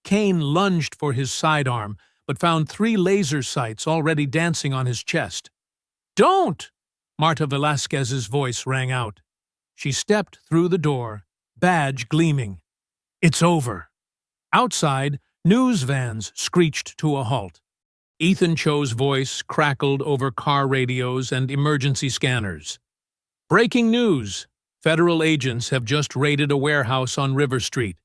A: Kane lunged for his sidearm, but found 3 laser sights already dancing on his chest. "Don't!" Marta Velasquez's voice rang out. She stepped through the door, badge gleaming. "It's over." Outside, news vans screeched to a halt. Ethan Cho's voice crackled over car radios and emergency scanners. "Breaking news! Federal agents have just raided a warehouse on River Street.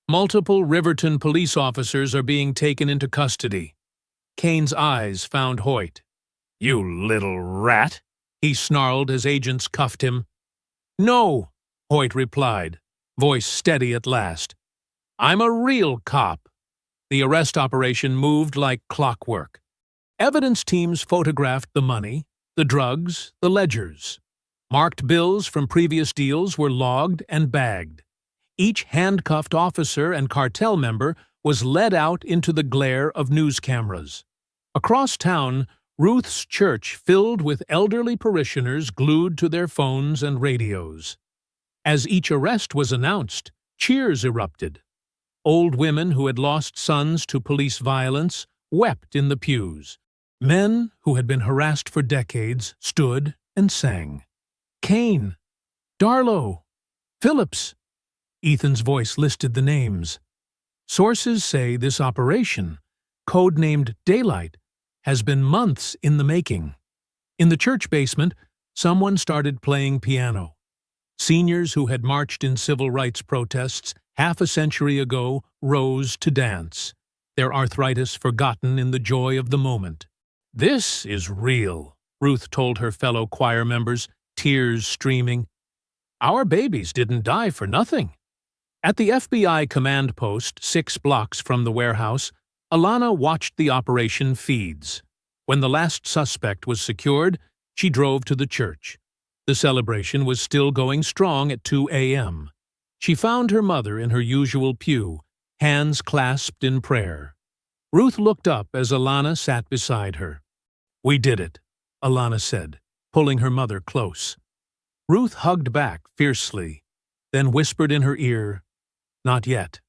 A: Multiple Riverton police officers are being taken into custody." Kane's eyes found Hoyt. "You little rat!" he snarled as agents cuffed him. "No," Hoyt replied, voice steady at last. "I'm a real cop." The arrest operation moved like clockwork. Evidence teams photographed the money, the drugs, the ledgers. Marked bills from previous deals were logged and bagged. Each handcuffed officer and cartel member was led out into the glare of news cameras. Across town, Ruth's church filled with elderly parishioners glued to their phones and radios. As each arrest was announced, cheers erupted. Old women who had lost sons to police violence wept in the pews. Men who had been harassed for decades stood and sang. "Kane, Darlow, Phillips." Ethan's voice listed the names. "Sources say this operation, codenamed Daylight, has been months in the making." In the church basement, someone started playing piano. Seniors who had marched in civil rights protests half a century ago rose to dance, their arthritis forgotten in the joy of the moment. "This is real," Ruth told her fellow choir members, tears streaming. "Our babies didn't die for nothing." At the FBI command post 6 blocks from the warehouse, Alana watched the operation feeds. When the last suspect was secured, she drove to the church. The celebration was still going strong at 2 a.m. She found her mother in her usual pew, hands clasped in prayer. Ruth looked up as Alana sat beside her. "We did it," Alana said, pulling her mother close. Ruth hugged back fiercely, then whispered in her ear, "Not yet."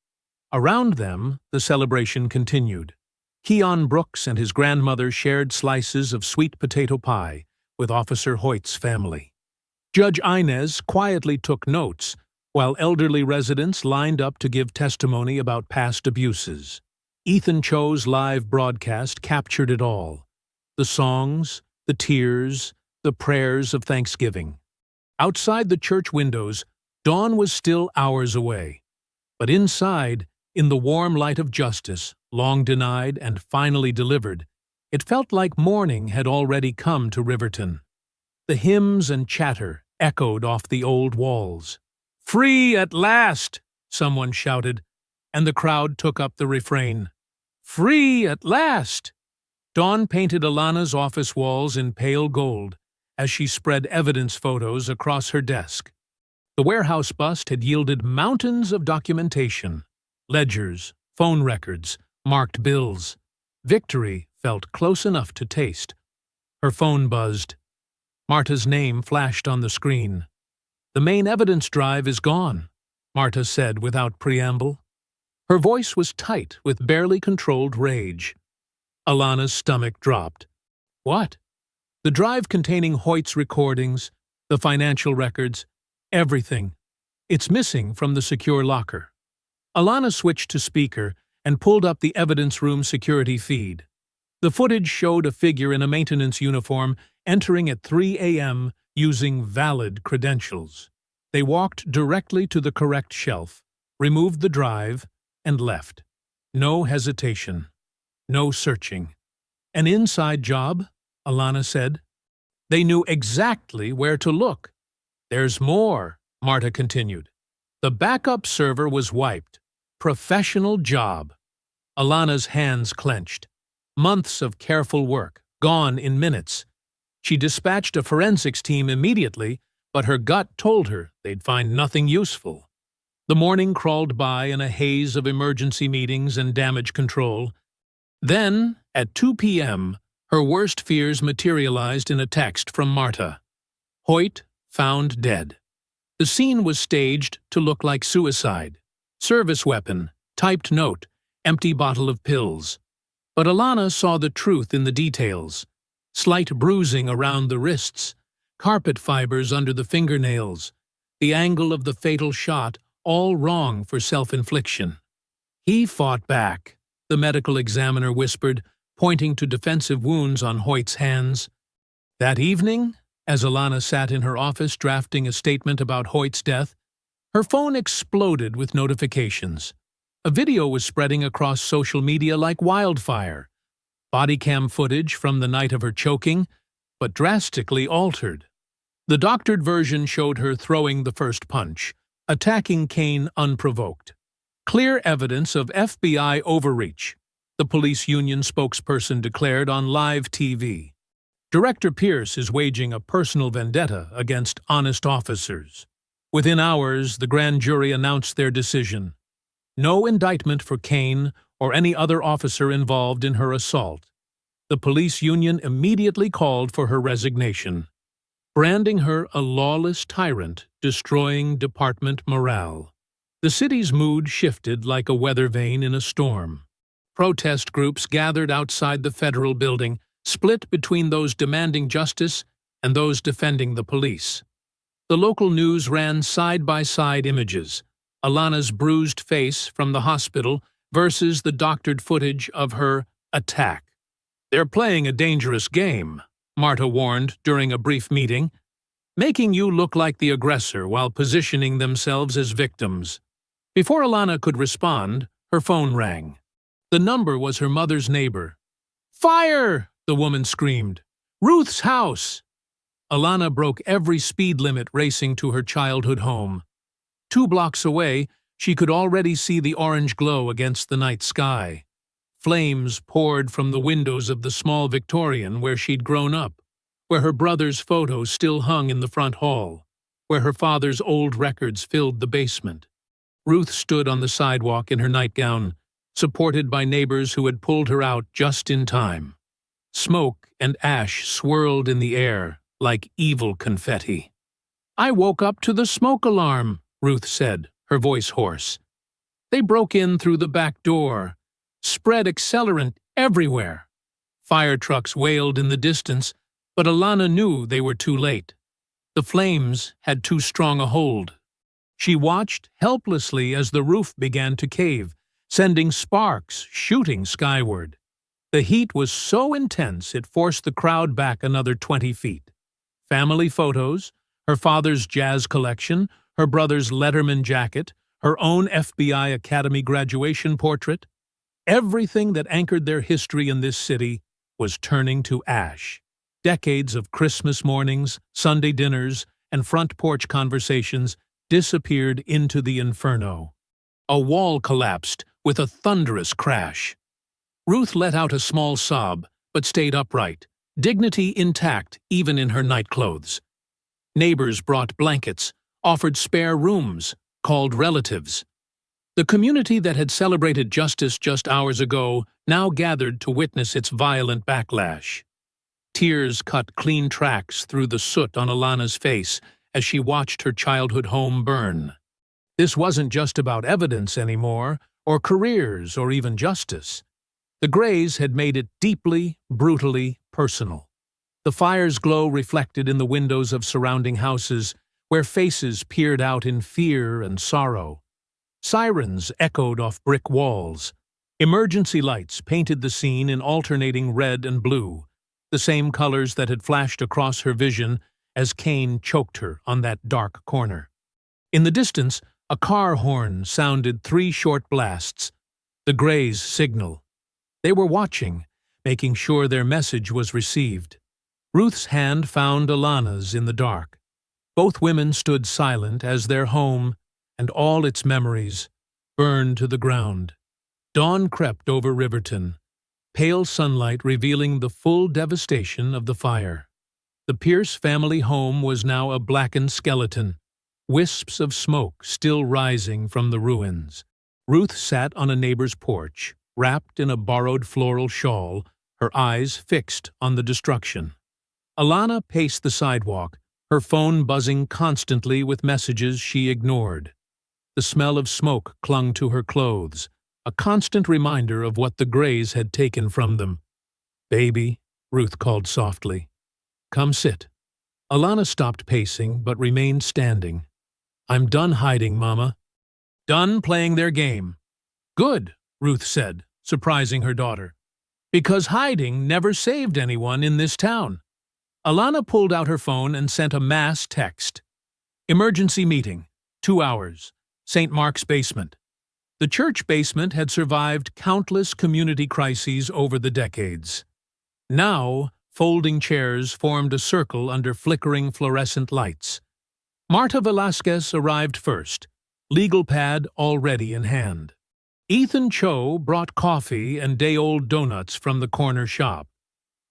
A: Around them, the celebration continued. Keon Brooks and his grandmother shared slices of sweet potato pie with Officer Hoyt's family. Judge Inez quietly took notes, while elderly residents lined up to give testimony about past abuses. Ethan Cho's live broadcast captured it all: the songs, the tears, the prayers of thanksgiving. Outside the church windows, dawn was still hours away. But inside, in the warm light of justice, long denied and finally delivered, it felt like morning had already come to Riverton. The hymns and chatter echoed off the old walls. "Free at last!" someone shouted, and the crowd took up the refrain. "Free at last!" Dawn painted Alana's office walls in pale gold as she spread evidence photos across her desk. The warehouse bust had yielded mountains of documentation: ledgers, phone records, marked bills. Victory felt close enough to taste. Her phone buzzed. Marta's name flashed on the screen. "The main evidence drive is gone," Marta said without preamble. Her voice was tight with barely controlled rage. Alana's stomach dropped. "What?" "The drive containing Hoyt's recordings, the financial records, everything. It's missing from the secure locker." Alana switched to speaker and pulled up the evidence room security feed. The footage showed a figure in a maintenance uniform entering at 3 a.m. using valid credentials. They walked directly to the correct shelf, removed the drive, and left. No hesitation. No searching. "An inside job," Alana said. "They knew exactly where to look." "There's more," Marta continued. "The backup server was wiped. Professional job." Alana's hands clenched. Months of careful work, gone in minutes. She dispatched a forensics team immediately, but her gut told her they'd find nothing useful. The morning crawled by in a haze of emergency meetings and damage control. Then, at 2 p.m., her worst fears materialized in a text from Marta. "Hoyt found dead." The scene was staged to look like suicide. Service weapon, typed note, empty bottle of pills. But Alana saw the truth in the details. Slight bruising around the wrists, carpet fibers under the fingernails, the angle of the fatal shot, all wrong for self-infliction. "He fought back," the medical examiner whispered, pointing to defensive wounds on Hoyt's hands. That evening, as Alana sat in her office drafting a statement about Hoyt's death, her phone exploded with notifications. A video was spreading across social media like wildfire. Body cam footage from the night of her choking, but drastically altered. The doctored version showed her throwing the first punch, attacking Kane unprovoked. "Clear evidence of FBI overreach," the police union spokesperson declared on live TV. "Director Pierce is waging a personal vendetta against honest officers." Within hours, the grand jury announced their decision. No indictment for Kane or any other officer involved in her assault. The police union immediately called for her resignation, branding her a lawless tyrant destroying department morale. The city's mood shifted like a weather vane in a storm. Protest groups gathered outside the federal building, split between those demanding justice and those defending the police. The local news ran side-by-side images: Alana's bruised face from the hospital versus the doctored footage of her attack. "They're playing a dangerous game," Marta warned during a brief meeting, "making you look like the aggressor while positioning themselves as victims." Before Alana could respond, her phone rang. The number was her mother's neighbor. "Fire!" the woman screamed. "Ruth's house!" Alana broke every speed limit racing to her childhood home. 2 blocks away, she could already see the orange glow against the night sky. Flames poured from the windows of the small Victorian where she'd grown up, where her brother's photo still hung in the front hall, where her father's old records filled the basement. Ruth stood on the sidewalk in her nightgown, supported by neighbors who had pulled her out just in time. Smoke and ash swirled in the air like evil confetti. "I woke up to the smoke alarm," Ruth said, her voice hoarse. "They broke in through the back door, spread accelerant everywhere." Fire trucks wailed in the distance, but Alana knew they were too late. The flames had too strong a hold. She watched helplessly as the roof began to cave, sending sparks shooting skyward. The heat was so intense it forced the crowd back another 20 feet. Family photos, her father's jazz collection, her brother's Letterman jacket, her own FBI Academy graduation portrait, everything that anchored their history in this city was turning to ash. Decades of Christmas mornings, Sunday dinners, and front porch conversations disappeared into the inferno. A wall collapsed with a thunderous crash. Ruth let out a small sob, but stayed upright, dignity intact even in her nightclothes. Neighbors brought blankets, offered spare rooms, called relatives. The community that had celebrated justice just hours ago now gathered to witness its violent backlash. Tears cut clean tracks through the soot on Alana's face as she watched her childhood home burn. This wasn't just about evidence anymore, or careers, or even justice. The Greys had made it deeply, brutally personal. The fire's glow reflected in the windows of surrounding houses, where faces peered out in fear and sorrow. Sirens echoed off brick walls. Emergency lights painted the scene in alternating red and blue, the same colors that had flashed across her vision as Kane choked her on that dark corner. In the distance, a car horn sounded 3 short blasts, the Greys' signal. They were watching, making sure their message was received. Ruth's hand found Alana's in the dark. Both women stood silent as their home, and all its memories, burned to the ground. Dawn crept over Riverton, pale sunlight revealing the full devastation of the fire. The Pierce family home was now a blackened skeleton, wisps of smoke still rising from the ruins. Ruth sat on a neighbor's porch, wrapped in a borrowed floral shawl, her eyes fixed on the destruction. Alana paced the sidewalk, her phone buzzing constantly with messages she ignored. The smell of smoke clung to her clothes, a constant reminder of what the Greys had taken from them. "Baby," Ruth called softly. "Come sit." Alana stopped pacing but remained standing. "I'm done hiding, Mama." "Done playing their game." "Good," Ruth said, surprising her daughter. "Because hiding never saved anyone in this town." Alana pulled out her phone and sent a mass text. "Emergency meeting. 2 hours. St. Mark's basement." The church basement had survived countless community crises over the decades. Now, folding chairs formed a circle under flickering fluorescent lights. Marta Velasquez arrived first, legal pad already in hand. Ethan Cho brought coffee and day-old donuts from the corner shop.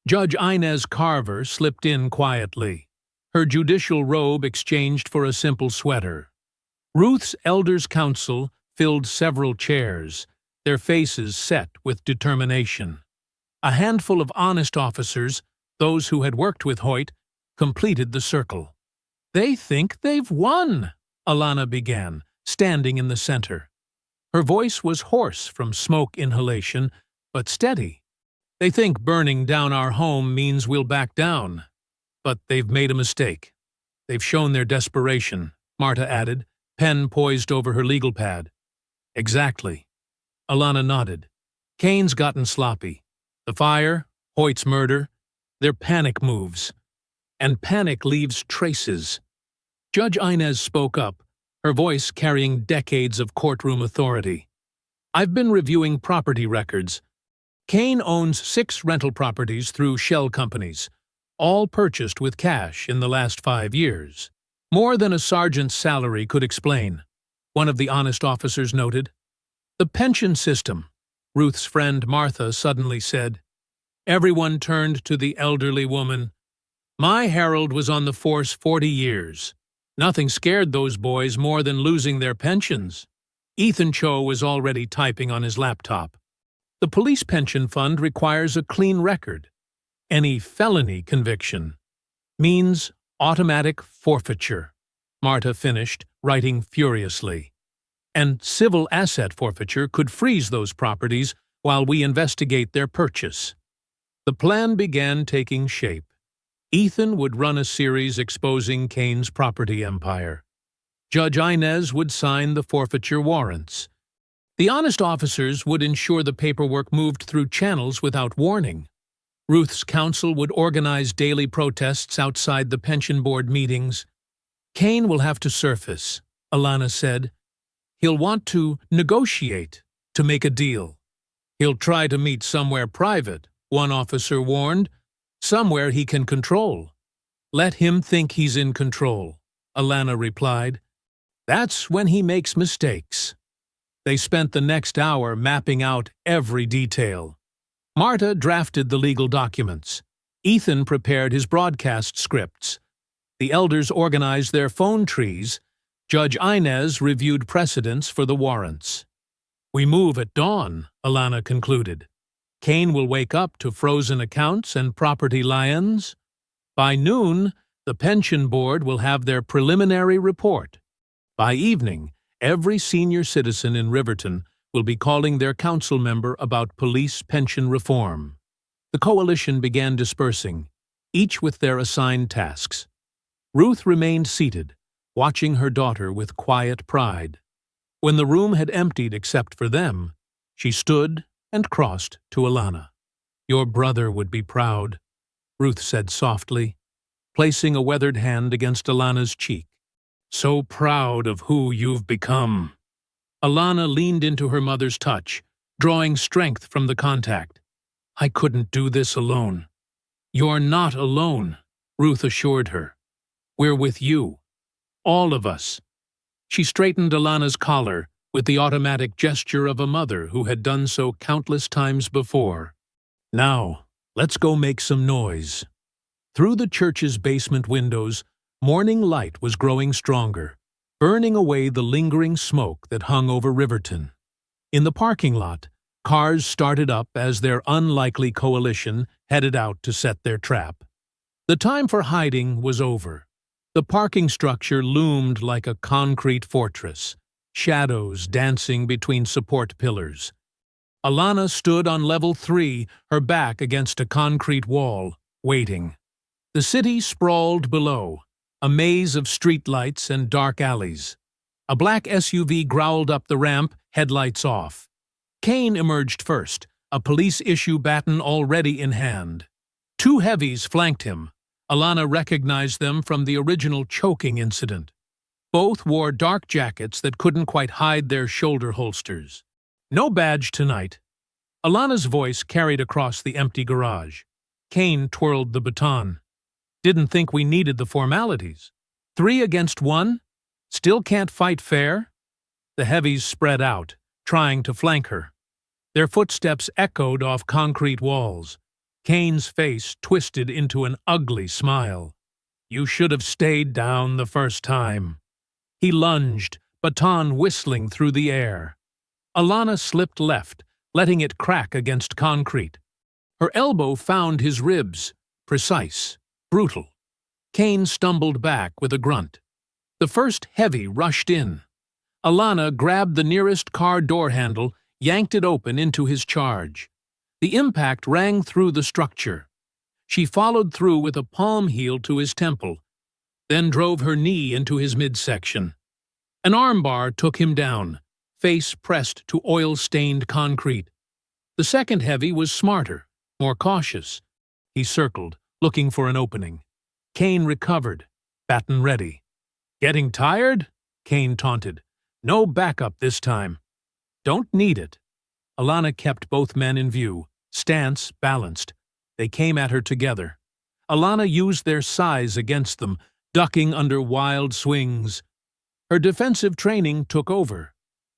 A: Judge Inez Carver slipped in quietly, her judicial robe exchanged for a simple sweater. Ruth's elders' council filled several chairs, their faces set with determination. A handful of honest officers, those who had worked with Hoyt, completed the circle. "They think they've won," Alana began, standing in the center. Her voice was hoarse from smoke inhalation, but steady. "They think burning down our home means we'll back down. But they've made a mistake. They've shown their desperation," Marta added, pen poised over her legal pad. "Exactly." Alana nodded. "Kane's gotten sloppy. The fire, Hoyt's murder, they're panic moves. And panic leaves traces." Judge Inez spoke up, her voice carrying decades of courtroom authority. "I've been reviewing property records. Kane owns 6 rental properties through shell companies, all purchased with cash in the last 5 years. More than a sergeant's salary could explain," one of the honest officers noted. "The pension system," Ruth's friend Martha suddenly said. Everyone turned to the elderly woman. "My Harold was on the force 40 years. Nothing scared those boys more than losing their pensions." Ethan Cho was already typing on his laptop. The police pension fund requires a clean record. Any felony conviction means automatic forfeiture, Marta finished, writing furiously. And civil asset forfeiture could freeze those properties while we investigate their purchase. The plan began taking shape. Ethan would run a series exposing Kane's property empire. Judge Inez would sign the forfeiture warrants. The honest officers would ensure the paperwork moved through channels without warning. Ruth's counsel would organize daily protests outside the pension board meetings. Kane will have to surface, Alana said. He'll want to negotiate, to make a deal. He'll try to meet somewhere private, one officer warned, somewhere he can control. Let him think he's in control, Alana replied. That's when he makes mistakes. They spent the next hour mapping out every detail. Marta drafted the legal documents. Ethan prepared his broadcast scripts. The elders organized their phone trees. Judge Inez reviewed precedents for the warrants. We move at dawn, Alana concluded. Kane will wake up to frozen accounts and property liens. By noon, the pension board will have their preliminary report. By evening, every senior citizen in Riverton will be calling their council member about police pension reform. The coalition began dispersing, each with their assigned tasks. Ruth remained seated, watching her daughter with quiet pride. When the room had emptied except for them, she stood and crossed to Alana. Your brother would be proud, Ruth said softly, placing a weathered hand against Alana's cheek. So proud of who you've become. Alana leaned into her mother's touch, drawing strength from the contact. I couldn't do this alone. You're not alone, Ruth assured her. We're with you. All of us. She straightened Alana's collar with the automatic gesture of a mother who had done so countless times before. Now, let's go make some noise. Through the church's basement windows, morning light was growing stronger, burning away the lingering smoke that hung over Riverton. In the parking lot, cars started up as their unlikely coalition headed out to set their trap. The time for hiding was over. The parking structure loomed like a concrete fortress, shadows dancing between support pillars. Alana stood on level 3, her back against a concrete wall, waiting. The city sprawled below, a maze of streetlights and dark alleys. A black SUV growled up the ramp, headlights off. Kane emerged first, a police issue baton already in hand. 2 heavies flanked him. Alana recognized them from the original choking incident. Both wore dark jackets that couldn't quite hide their shoulder holsters. No badge tonight. Alana's voice carried across the empty garage. Kane twirled the baton. Didn't think we needed the formalities. 3 against 1? Still can't fight fair? The heavies spread out, trying to flank her. Their footsteps echoed off concrete walls. Kane's face twisted into an ugly smile. You should have stayed down the first time. He lunged, baton whistling through the air. Alana slipped left, letting it crack against concrete. Her elbow found his ribs, precise, brutal. Kane stumbled back with a grunt. The first heavy rushed in. Alana grabbed the nearest car door handle, yanked it open into his charge. The impact rang through the structure. She followed through with a palm heel to his temple, then drove her knee into his midsection. An armbar took him down, face pressed to oil-stained concrete. The second heavy was smarter, more cautious. He circled, looking for an opening. Kane recovered, baton ready. Getting tired? Kane taunted. No backup this time. Don't need it. Alana kept both men in view, stance balanced. They came at her together. Alana used their size against them, ducking under wild swings. Her defensive training took over.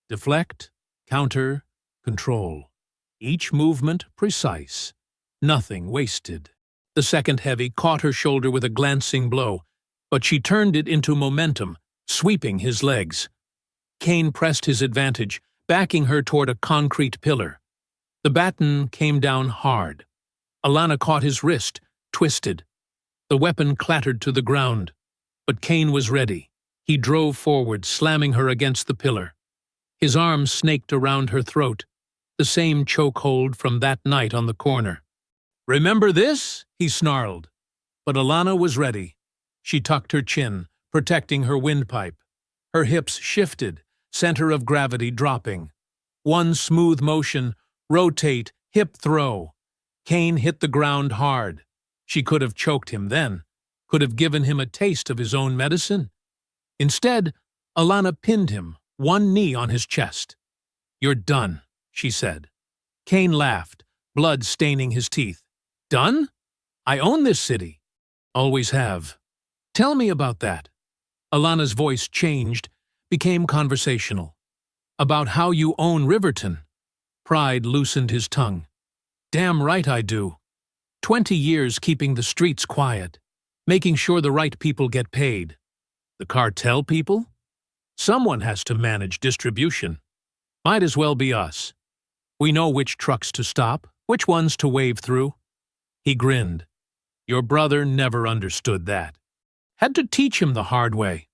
A: Deflect, counter, control. Each movement precise. Nothing wasted. The second heavy caught her shoulder with a glancing blow, but she turned it into momentum, sweeping his legs. Kane pressed his advantage, backing her toward a concrete pillar. The baton came down hard. Alana caught his wrist, twisted. The weapon clattered to the ground. But Kane was ready. He drove forward, slamming her against the pillar. His arms snaked around her throat, the same chokehold from that night on the corner. "Remember this?" he snarled. But Alana was ready. She tucked her chin, protecting her windpipe. Her hips shifted, center of gravity dropping. One smooth motion, rotate, hip throw. Kane hit the ground hard. She could have choked him then, could have given him a taste of his own medicine. Instead, Alana pinned him, one knee on his chest. "You're done," she said. Kane laughed, blood staining his teeth. "Done? I own this city. Always have. Tell me about that." Alana's voice changed, became conversational. "About how you own Riverton." Pride loosened his tongue. "Damn right I do. 20 years keeping the streets quiet, making sure the right people get paid. The cartel people? Someone has to manage distribution. Might as well be us. We know which trucks to stop, which ones to wave through." He grinned. "Your brother never understood that. Had to teach him the hard way."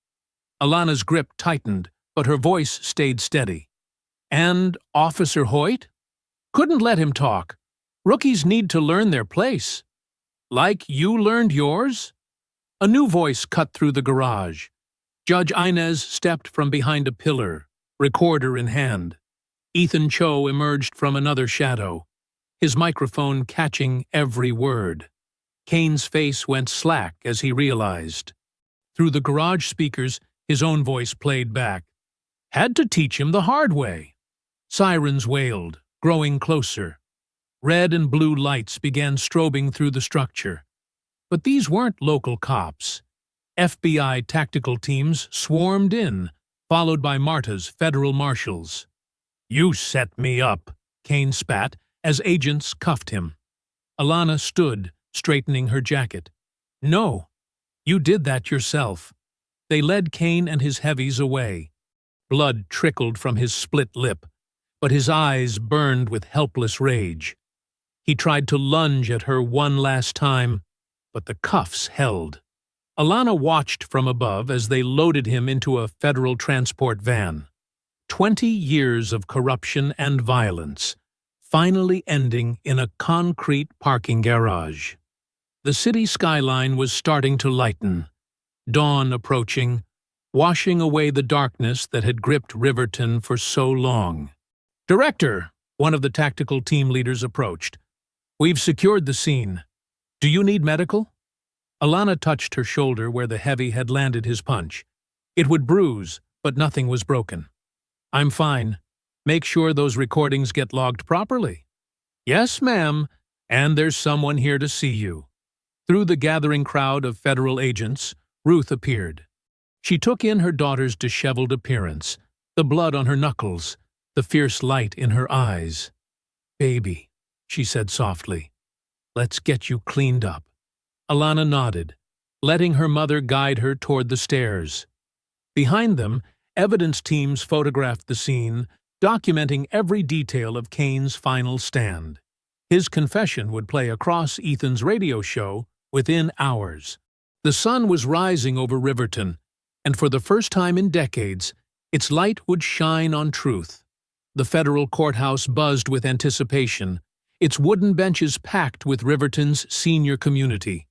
A: Alana's grip tightened, but her voice stayed steady. "And Officer Hoyt? Couldn't let him talk. Rookies need to learn their place. Like you learned yours?" A new voice cut through the garage. Judge Inez stepped from behind a pillar, recorder in hand. Ethan Cho emerged from another shadow, his microphone catching every word. Kane's face went slack as he realized. Through the garage speakers, his own voice played back. "Had to teach him the hard way." Sirens wailed, growing closer. Red and blue lights began strobing through the structure. But these weren't local cops. FBI tactical teams swarmed in, followed by Marta's federal marshals. "You set me up," Kane spat, as agents cuffed him. Alana stood, straightening her jacket. "No, you did that yourself." They led Kane and his heavies away. Blood trickled from his split lip, but his eyes burned with helpless rage. He tried to lunge at her one last time, but the cuffs held. Alana watched from above as they loaded him into a federal transport van. 20 years of corruption and violence, finally ending in a concrete parking garage. The city skyline was starting to lighten, dawn approaching, washing away the darkness that had gripped Riverton for so long. "Director," one of the tactical team leaders approached. "We've secured the scene. Do you need medical?" Alana touched her shoulder where the heavy had landed his punch. It would bruise, but nothing was broken. "I'm fine. Make sure those recordings get logged properly." "Yes, ma'am, and there's someone here to see you." Through the gathering crowd of federal agents, Ruth appeared. She took in her daughter's disheveled appearance, the blood on her knuckles, the fierce light in her eyes. "Baby," she said softly, "let's get you cleaned up." Alana nodded, letting her mother guide her toward the stairs. Behind them, evidence teams photographed the scene, documenting every detail of Kane's final stand. His confession would play across Ethan's radio show within hours. The sun was rising over Riverton, and for the first time in decades, its light would shine on truth. The federal courthouse buzzed with anticipation, its wooden benches packed with Riverton's senior community.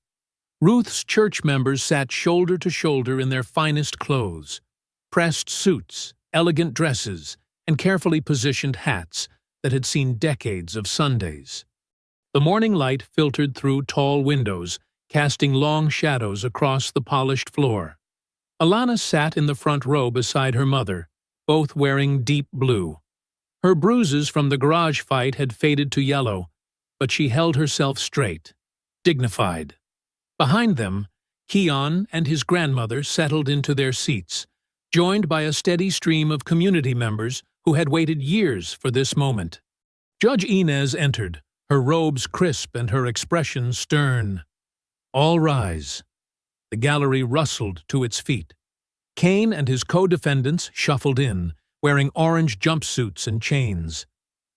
A: Ruth's church members sat shoulder to shoulder in their finest clothes, pressed suits, elegant dresses, and carefully positioned hats that had seen decades of Sundays. The morning light filtered through tall windows, casting long shadows across the polished floor. Alana sat in the front row beside her mother, both wearing deep blue. Her bruises from the garage fight had faded to yellow, but she held herself straight, dignified. Behind them, Keon and his grandmother settled into their seats, joined by a steady stream of community members who had waited years for this moment. Judge Inez entered, her robes crisp and her expression stern. "All rise." The gallery rustled to its feet. Kane and his co-defendants shuffled in, wearing orange jumpsuits and chains.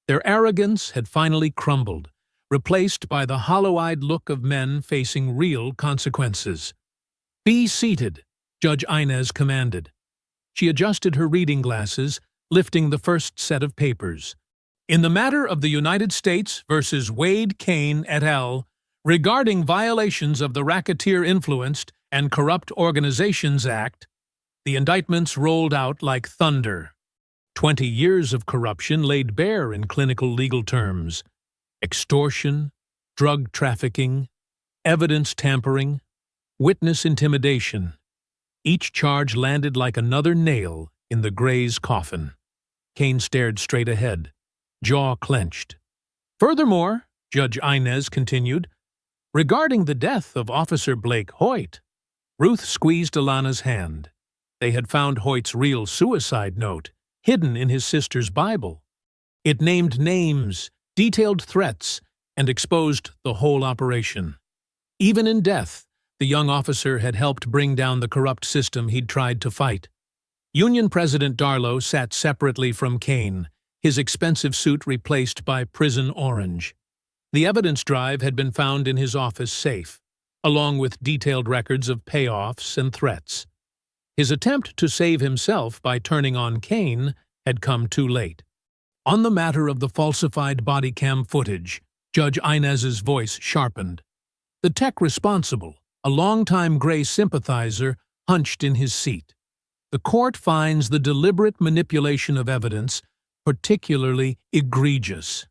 A: Their arrogance had finally crumbled, replaced by the hollow-eyed look of men facing real consequences. "Be seated," Judge Inez commanded. She adjusted her reading glasses, lifting the first set of papers. "In the matter of the United States versus Wade Kane et al., regarding violations of the Racketeer Influenced and Corrupt Organizations Act," the indictments rolled out like thunder. 20 years of corruption laid bare in clinical legal terms: extortion, drug trafficking, evidence tampering, witness intimidation. Each charge landed like another nail in the Gray's coffin. Kane stared straight ahead, jaw clenched. "Furthermore," Judge Inez continued, "regarding the death of Officer Blake Hoyt," Ruth squeezed Alana's hand. They had found Hoyt's real suicide note, hidden in his sister's Bible. It named names, detailed threats, and exposed the whole operation. Even in death, the young officer had helped bring down the corrupt system he'd tried to fight. Union President Darlow sat separately from Kane, his expensive suit replaced by prison orange. The evidence drive had been found in his office safe, along with detailed records of payoffs and threats. His attempt to save himself by turning on Kane had come too late. On the matter of the falsified body cam footage, Judge Inez's voice sharpened. The tech responsible, a longtime Gray sympathizer, hunched in his seat. The court finds the deliberate manipulation of evidence particularly egregious.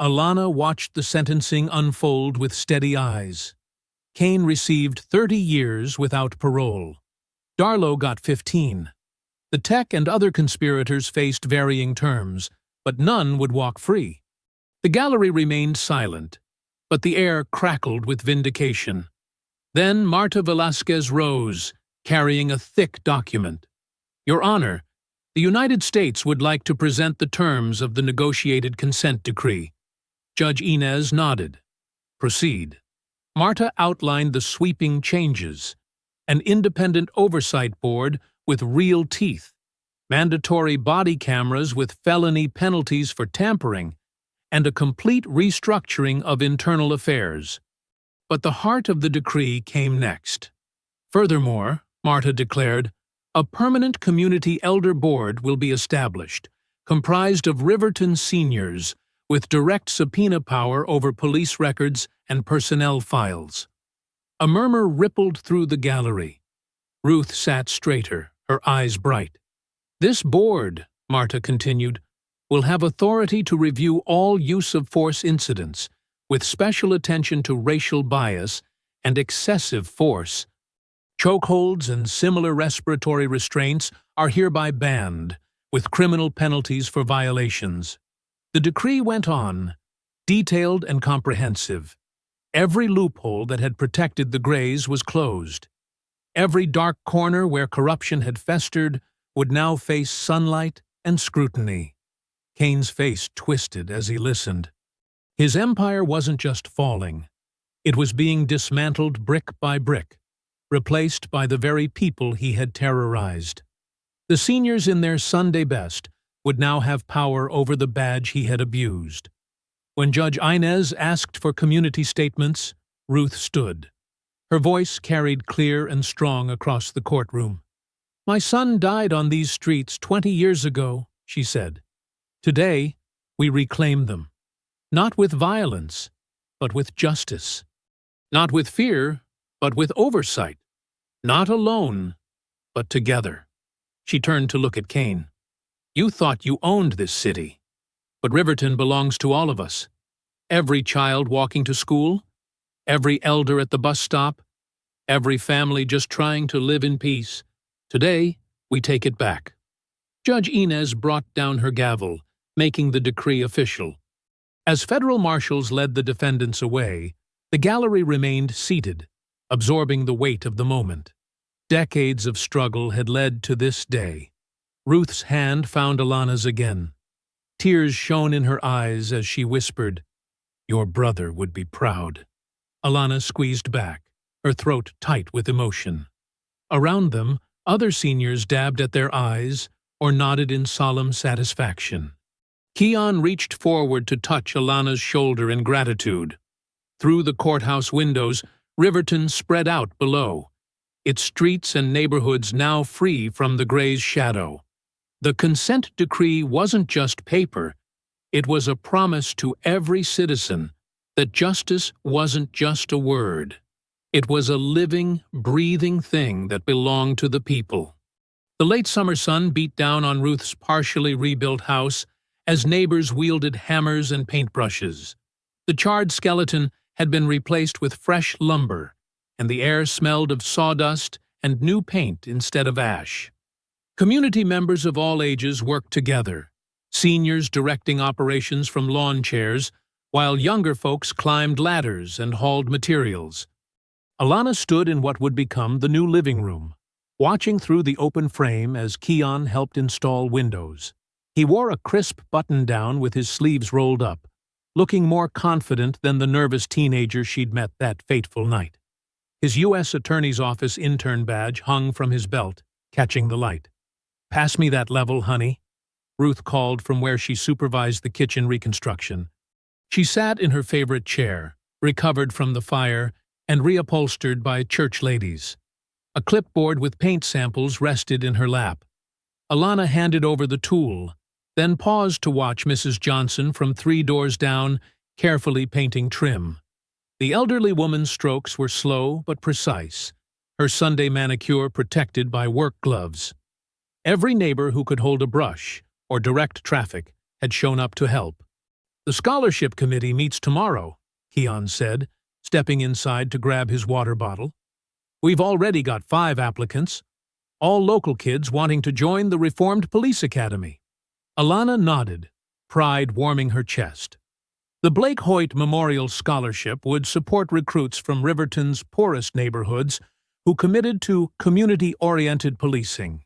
A: Alana watched the sentencing unfold with steady eyes. Kane received 30 years without parole. Darlow got 15. The tech and other conspirators faced varying terms, but none would walk free. The gallery remained silent, but the air crackled with vindication. Then Marta Velasquez rose, carrying a thick document. "Your Honor, the United States would like to present the terms of the negotiated consent decree." Judge Inez nodded. "Proceed." Marta outlined the sweeping changes: an independent oversight board with real teeth, mandatory body cameras with felony penalties for tampering, and a complete restructuring of internal affairs. But the heart of the decree came next. Furthermore, Marta declared, a permanent community elder board will be established, comprised of Riverton seniors, with direct subpoena power over police records and personnel files. A murmur rippled through the gallery. Ruth sat straighter, her eyes bright. "This board," Marta continued, "will have authority to review all use-of-force incidents, with special attention to racial bias and excessive force. Chokeholds and similar respiratory restraints are hereby banned, with criminal penalties for violations." The decree went on, detailed and comprehensive. Every loophole that had protected the Grays was closed. Every dark corner where corruption had festered would now face sunlight and scrutiny. Kane's face twisted as he listened. His empire wasn't just falling. It was being dismantled brick by brick, replaced by the very people he had terrorized. The seniors in their Sunday best would now have power over the badge he had abused. When Judge Inez asked for community statements, Ruth stood. Her voice carried clear and strong across the courtroom. "My son died on these streets 20 years ago," she said. "Today, we reclaim them. Not with violence, but with justice. Not with fear, but with oversight. Not alone, but together." She turned to look at Kane. "You thought you owned this city, but Riverton belongs to all of us. Every child walking to school, every elder at the bus stop, every family just trying to live in peace. Today, we take it back." Judge Inez brought down her gavel, making the decree official. As federal marshals led the defendants away, the gallery remained seated, absorbing the weight of the moment. Decades of struggle had led to this day. Ruth's hand found Alana's again. Tears shone in her eyes as she whispered, "Your brother would be proud." Alana squeezed back, her throat tight with emotion. Around them, other seniors dabbed at their eyes, or nodded in solemn satisfaction. Keon reached forward to touch Alana's shoulder in gratitude. Through the courthouse windows, Riverton spread out below, its streets and neighborhoods now free from the Gray's shadow. The consent decree wasn't just paper, it was a promise to every citizen that justice wasn't just a word. It was a living, breathing thing that belonged to the people. The late summer sun beat down on Ruth's partially rebuilt house as neighbors wielded hammers and paintbrushes. The charred skeleton had been replaced with fresh lumber, and the air smelled of sawdust and new paint instead of ash. Community members of all ages worked together, seniors directing operations from lawn chairs, while younger folks climbed ladders and hauled materials. Alana stood in what would become the new living room, watching through the open frame as Keon helped install windows. He wore a crisp button-down with his sleeves rolled up, looking more confident than the nervous teenager she'd met that fateful night. His U.S. Attorney's Office intern badge hung from his belt, catching the light. "Pass me that level, honey," Ruth called from where she supervised the kitchen reconstruction. She sat in her favorite chair, recovered from the fire and reupholstered by church ladies. A clipboard with paint samples rested in her lap. Alana handed over the tool, then paused to watch Mrs. Johnson from 3 doors down, carefully painting trim. The elderly woman's strokes were slow but precise, her Sunday manicure protected by work gloves. Every neighbor who could hold a brush or direct traffic had shown up to help. "The scholarship committee meets tomorrow," Keon said, stepping inside to grab his water bottle. "We've already got 5 applicants, all local kids wanting to join the Reformed Police Academy." Alana nodded, pride warming her chest. The Blake Hoyt Memorial Scholarship would support recruits from Riverton's poorest neighborhoods who committed to community-oriented policing.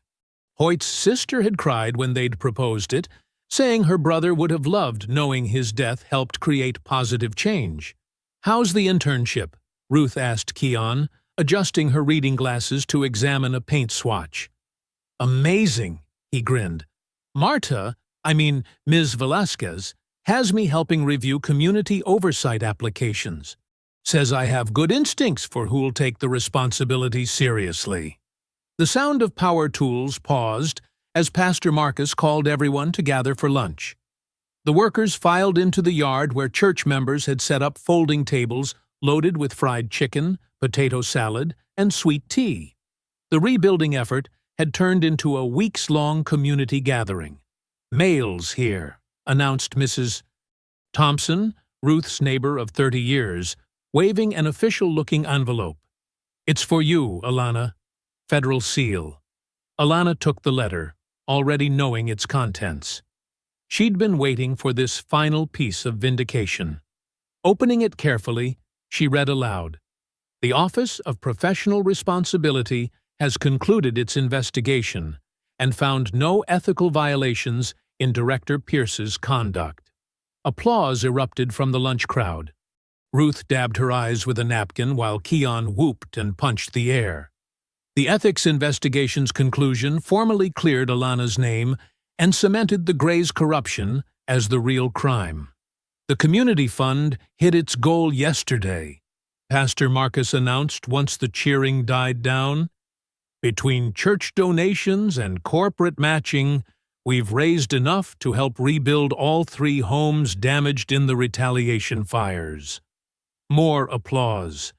A: Hoyt's sister had cried when they'd proposed it, saying her brother would have loved knowing his death helped create positive change. "How's the internship?" Ruth asked Keon, adjusting her reading glasses to examine a paint swatch. "Amazing," he grinned. Ms. Velasquez, has me helping review community oversight applications. Says I have good instincts for who'll take the responsibility seriously." The sound of power tools paused as Pastor Marcus called everyone to gather for lunch. The workers filed into the yard where church members had set up folding tables loaded with fried chicken, potato salad, and sweet tea. The rebuilding effort had turned into a weeks-long community gathering. "Mail's here," announced Mrs. Thompson, Ruth's neighbor of 30 years, waving an official-looking envelope. "It's for you, Alana." Federal seal. Alana took the letter, already knowing its contents. She'd been waiting for this final piece of vindication. Opening it carefully, she read aloud. "The Office of Professional Responsibility has concluded its investigation and found no ethical violations in Director Pierce's conduct." Applause erupted from the lunch crowd. Ruth dabbed her eyes with a napkin while Keon whooped and punched the air. The ethics investigation's conclusion formally cleared Alana's name and cemented the Gray's corruption as the real crime. "The community fund hit its goal yesterday," Pastor Marcus announced once the cheering died down. "Between church donations and corporate matching, we've raised enough to help rebuild all 3 homes damaged in the retaliation fires." More applause.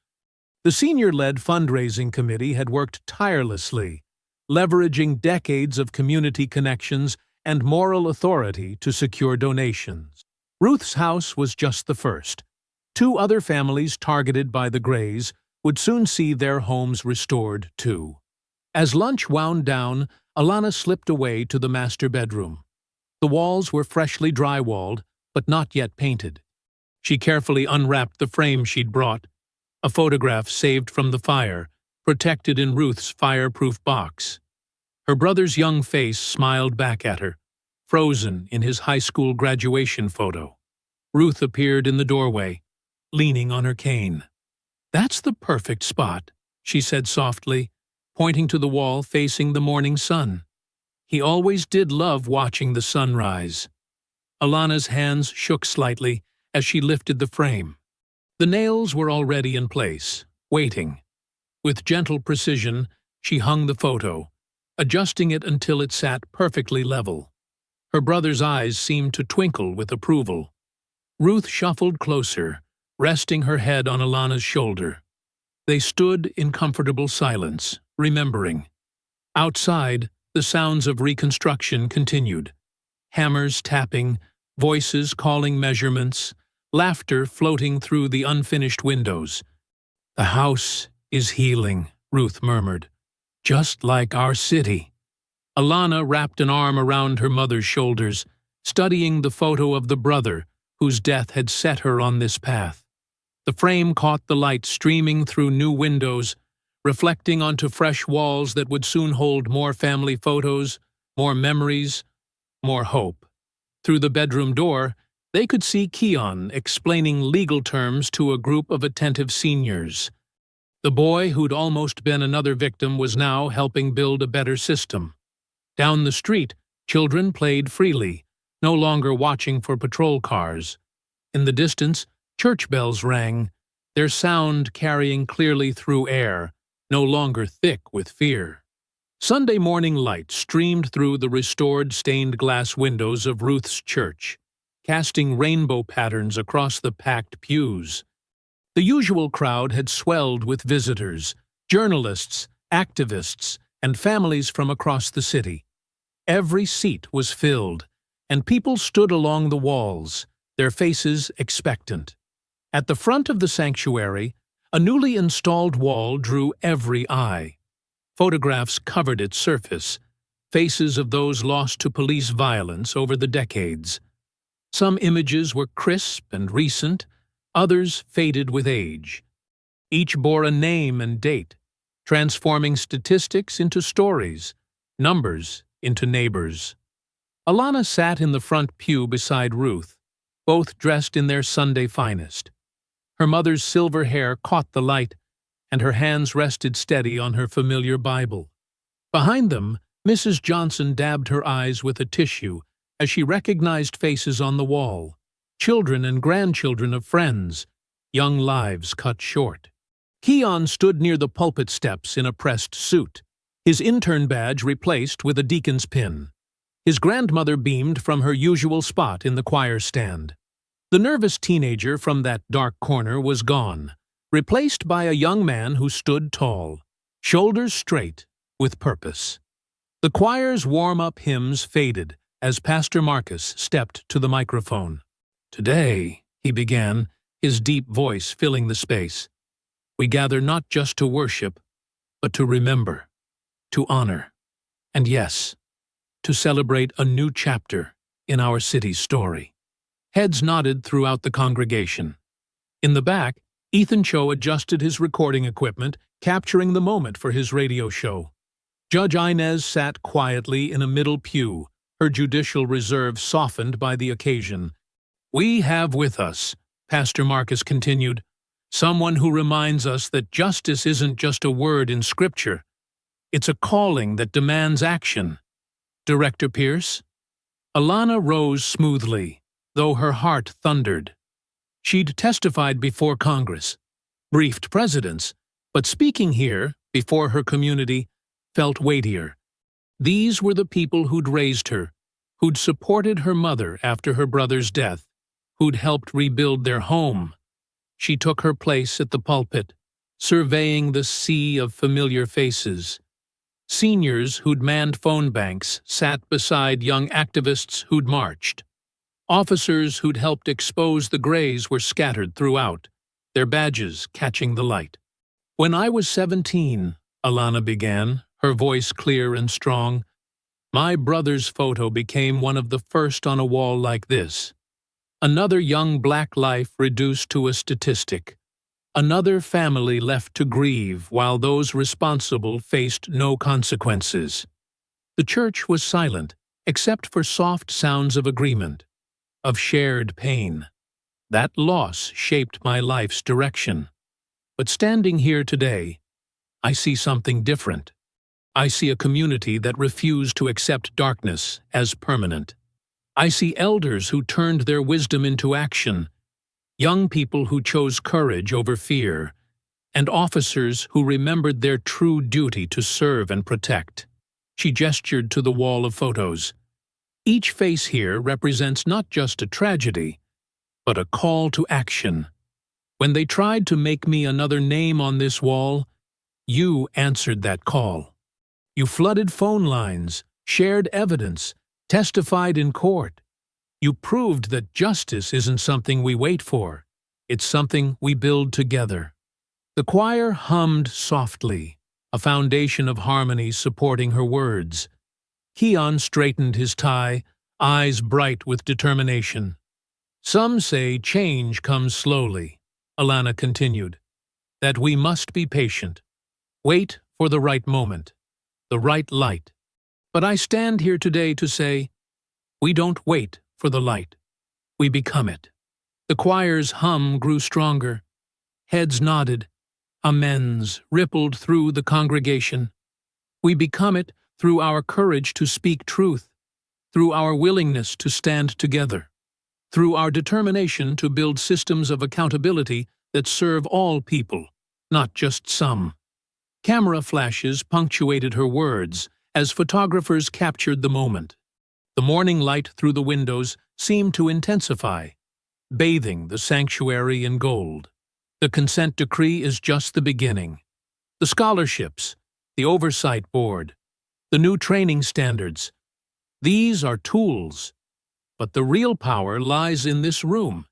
A: The senior-led fundraising committee had worked tirelessly, leveraging decades of community connections and moral authority to secure donations. Ruth's house was just the first. 2 other families targeted by the Grays would soon see their homes restored, too. As lunch wound down, Alana slipped away to the master bedroom. The walls were freshly drywalled, but not yet painted. She carefully unwrapped the frame she'd brought, a photograph saved from the fire, protected in Ruth's fireproof box. Her brother's young face smiled back at her, frozen in his high school graduation photo. Ruth appeared in the doorway, leaning on her cane. "That's the perfect spot," she said softly, pointing to the wall facing the morning sun. He always did love watching the sunrise. Alana's hands shook slightly as she lifted the frame. The nails were already in place, waiting. With gentle precision, she hung the photo, adjusting it until it sat perfectly level. Her brother's eyes seemed to twinkle with approval. Ruth shuffled closer, resting her head on Alana's shoulder. They stood in comfortable silence, remembering. Outside, the sounds of reconstruction continued. Hammers tapping, voices calling measurements, laughter floating through the unfinished windows. "The house is healing," Ruth murmured. "Just like our city." Alana wrapped an arm around her mother's shoulders, studying the photo of the brother whose death had set her on this path. The frame caught the light streaming through new windows, reflecting onto fresh walls that would soon hold more family photos, more memories, more hope. Through the bedroom door, they could see Keon explaining legal terms to a group of attentive seniors. The boy who'd almost been another victim was now helping build a better system. Down the street, children played freely, no longer watching for patrol cars. In the distance, church bells rang, their sound carrying clearly through air, no longer thick with fear. Sunday morning light streamed through the restored stained glass windows of Ruth's church, casting rainbow patterns across the packed pews. The usual crowd had swelled with visitors, journalists, activists, and families from across the city. Every seat was filled, and people stood along the walls, their faces expectant. At the front of the sanctuary, a newly installed wall drew every eye. Photographs covered its surface, faces of those lost to police violence over the decades. Some images were crisp and recent, others faded with age. Each bore a name and date, transforming statistics into stories, numbers into neighbors. Alana sat in the front pew beside Ruth, both dressed in their Sunday finest. Her mother's silver hair caught the light, and her hands rested steady on her familiar Bible. Behind them, Mrs. Johnson dabbed her eyes with a tissue as she recognized faces on the wall, children and grandchildren of friends, young lives cut short. Keon stood near the pulpit steps in a pressed suit, his intern badge replaced with a deacon's pin. His grandmother beamed from her usual spot in the choir stand. The nervous teenager from that dark corner was gone, replaced by a young man who stood tall, shoulders straight, with purpose. The choir's warm-up hymns faded as Pastor Marcus stepped to the microphone. "Today," he began, his deep voice filling the space, "we gather not just to worship, but to remember, to honor, and yes, to celebrate a new chapter in our city's story." Heads nodded throughout the congregation. In the back, Ethan Cho adjusted his recording equipment, capturing the moment for his radio show. Judge Inez sat quietly in a middle pew, her judicial reserve softened by the occasion. "We have with us," Pastor Marcus continued, "someone who reminds us that justice isn't just a word in Scripture. It's a calling that demands action." "Director Pierce?" Alana rose smoothly, though her heart thundered. She'd testified before Congress, briefed presidents, but speaking here, before her community, felt weightier. These were the people who'd raised her, who'd supported her mother after her brother's death, who'd helped rebuild their home. She took her place at the pulpit, surveying the sea of familiar faces. Seniors who'd manned phone banks sat beside young activists who'd marched. Officers who'd helped expose the grays were scattered throughout, their badges catching the light. "When I was 17, Alana began, her voice clear and strong, my brother's photo became one of the first on a wall like this. Another young black life reduced to a statistic. Another family left to grieve while those responsible faced no consequences." The church was silent, except for soft sounds of agreement, of shared pain. That loss shaped my life's direction. But standing here today, I see something different. I see a community that refused to accept darkness as permanent. I see elders who turned their wisdom into action, young people who chose courage over fear, and officers who remembered their true duty to serve and protect. She gestured to the wall of photos. Each face here represents not just a tragedy, but a call to action. When they tried to make me another name on this wall, you answered that call. You flooded phone lines, shared evidence, testified in court. You proved that justice isn't something we wait for. It's something we build together. The choir hummed softly, a foundation of harmony supporting her words. Keon straightened his tie, eyes bright with determination. Some say change comes slowly, Alana continued, that we must be patient. Wait for the right moment, the right light. But I stand here today to say, we don't wait for the light. We become it. The choir's hum grew stronger. Heads nodded. Amens rippled through the congregation. We become it through our courage to speak truth, through our willingness to stand together, through our determination to build systems of accountability that serve all people, not just some. Camera flashes punctuated her words as photographers captured the moment. The morning light through the windows seemed to intensify, bathing the sanctuary in gold. The consent decree is just the beginning. The scholarships, the oversight board, the new training standards. These are tools, but the real power lies in this room,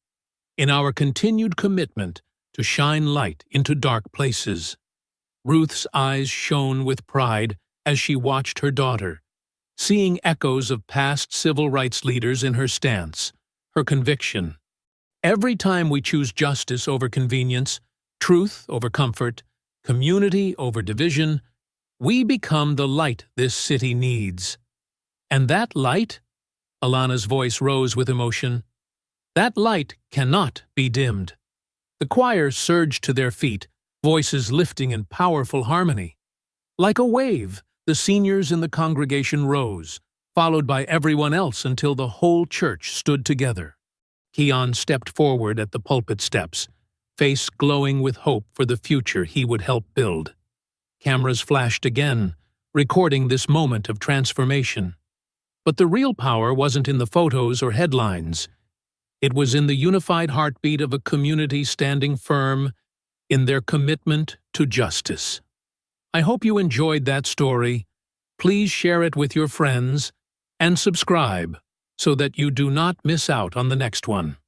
A: in our continued commitment to shine light into dark places. Ruth's eyes shone with pride as she watched her daughter, seeing echoes of past civil rights leaders in her stance, her conviction. Every time we choose justice over convenience, truth over comfort, community over division, we become the light this city needs. And that light, Alana's voice rose with emotion, that light cannot be dimmed. The choir surged to their feet, voices lifting in powerful harmony. Like a wave, the seniors in the congregation rose, followed by everyone else until the whole church stood together. Keon stepped forward at the pulpit steps, face glowing with hope for the future he would help build. Cameras flashed again, recording this moment of transformation. But the real power wasn't in the photos or headlines. It was in the unified heartbeat of a community standing firm in their commitment to justice. I hope you enjoyed that story. Please share it with your friends and subscribe so that you do not miss out on the next one.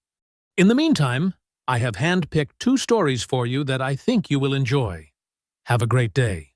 A: In the meantime, I have handpicked 2 stories for you that I think you will enjoy. Have a great day.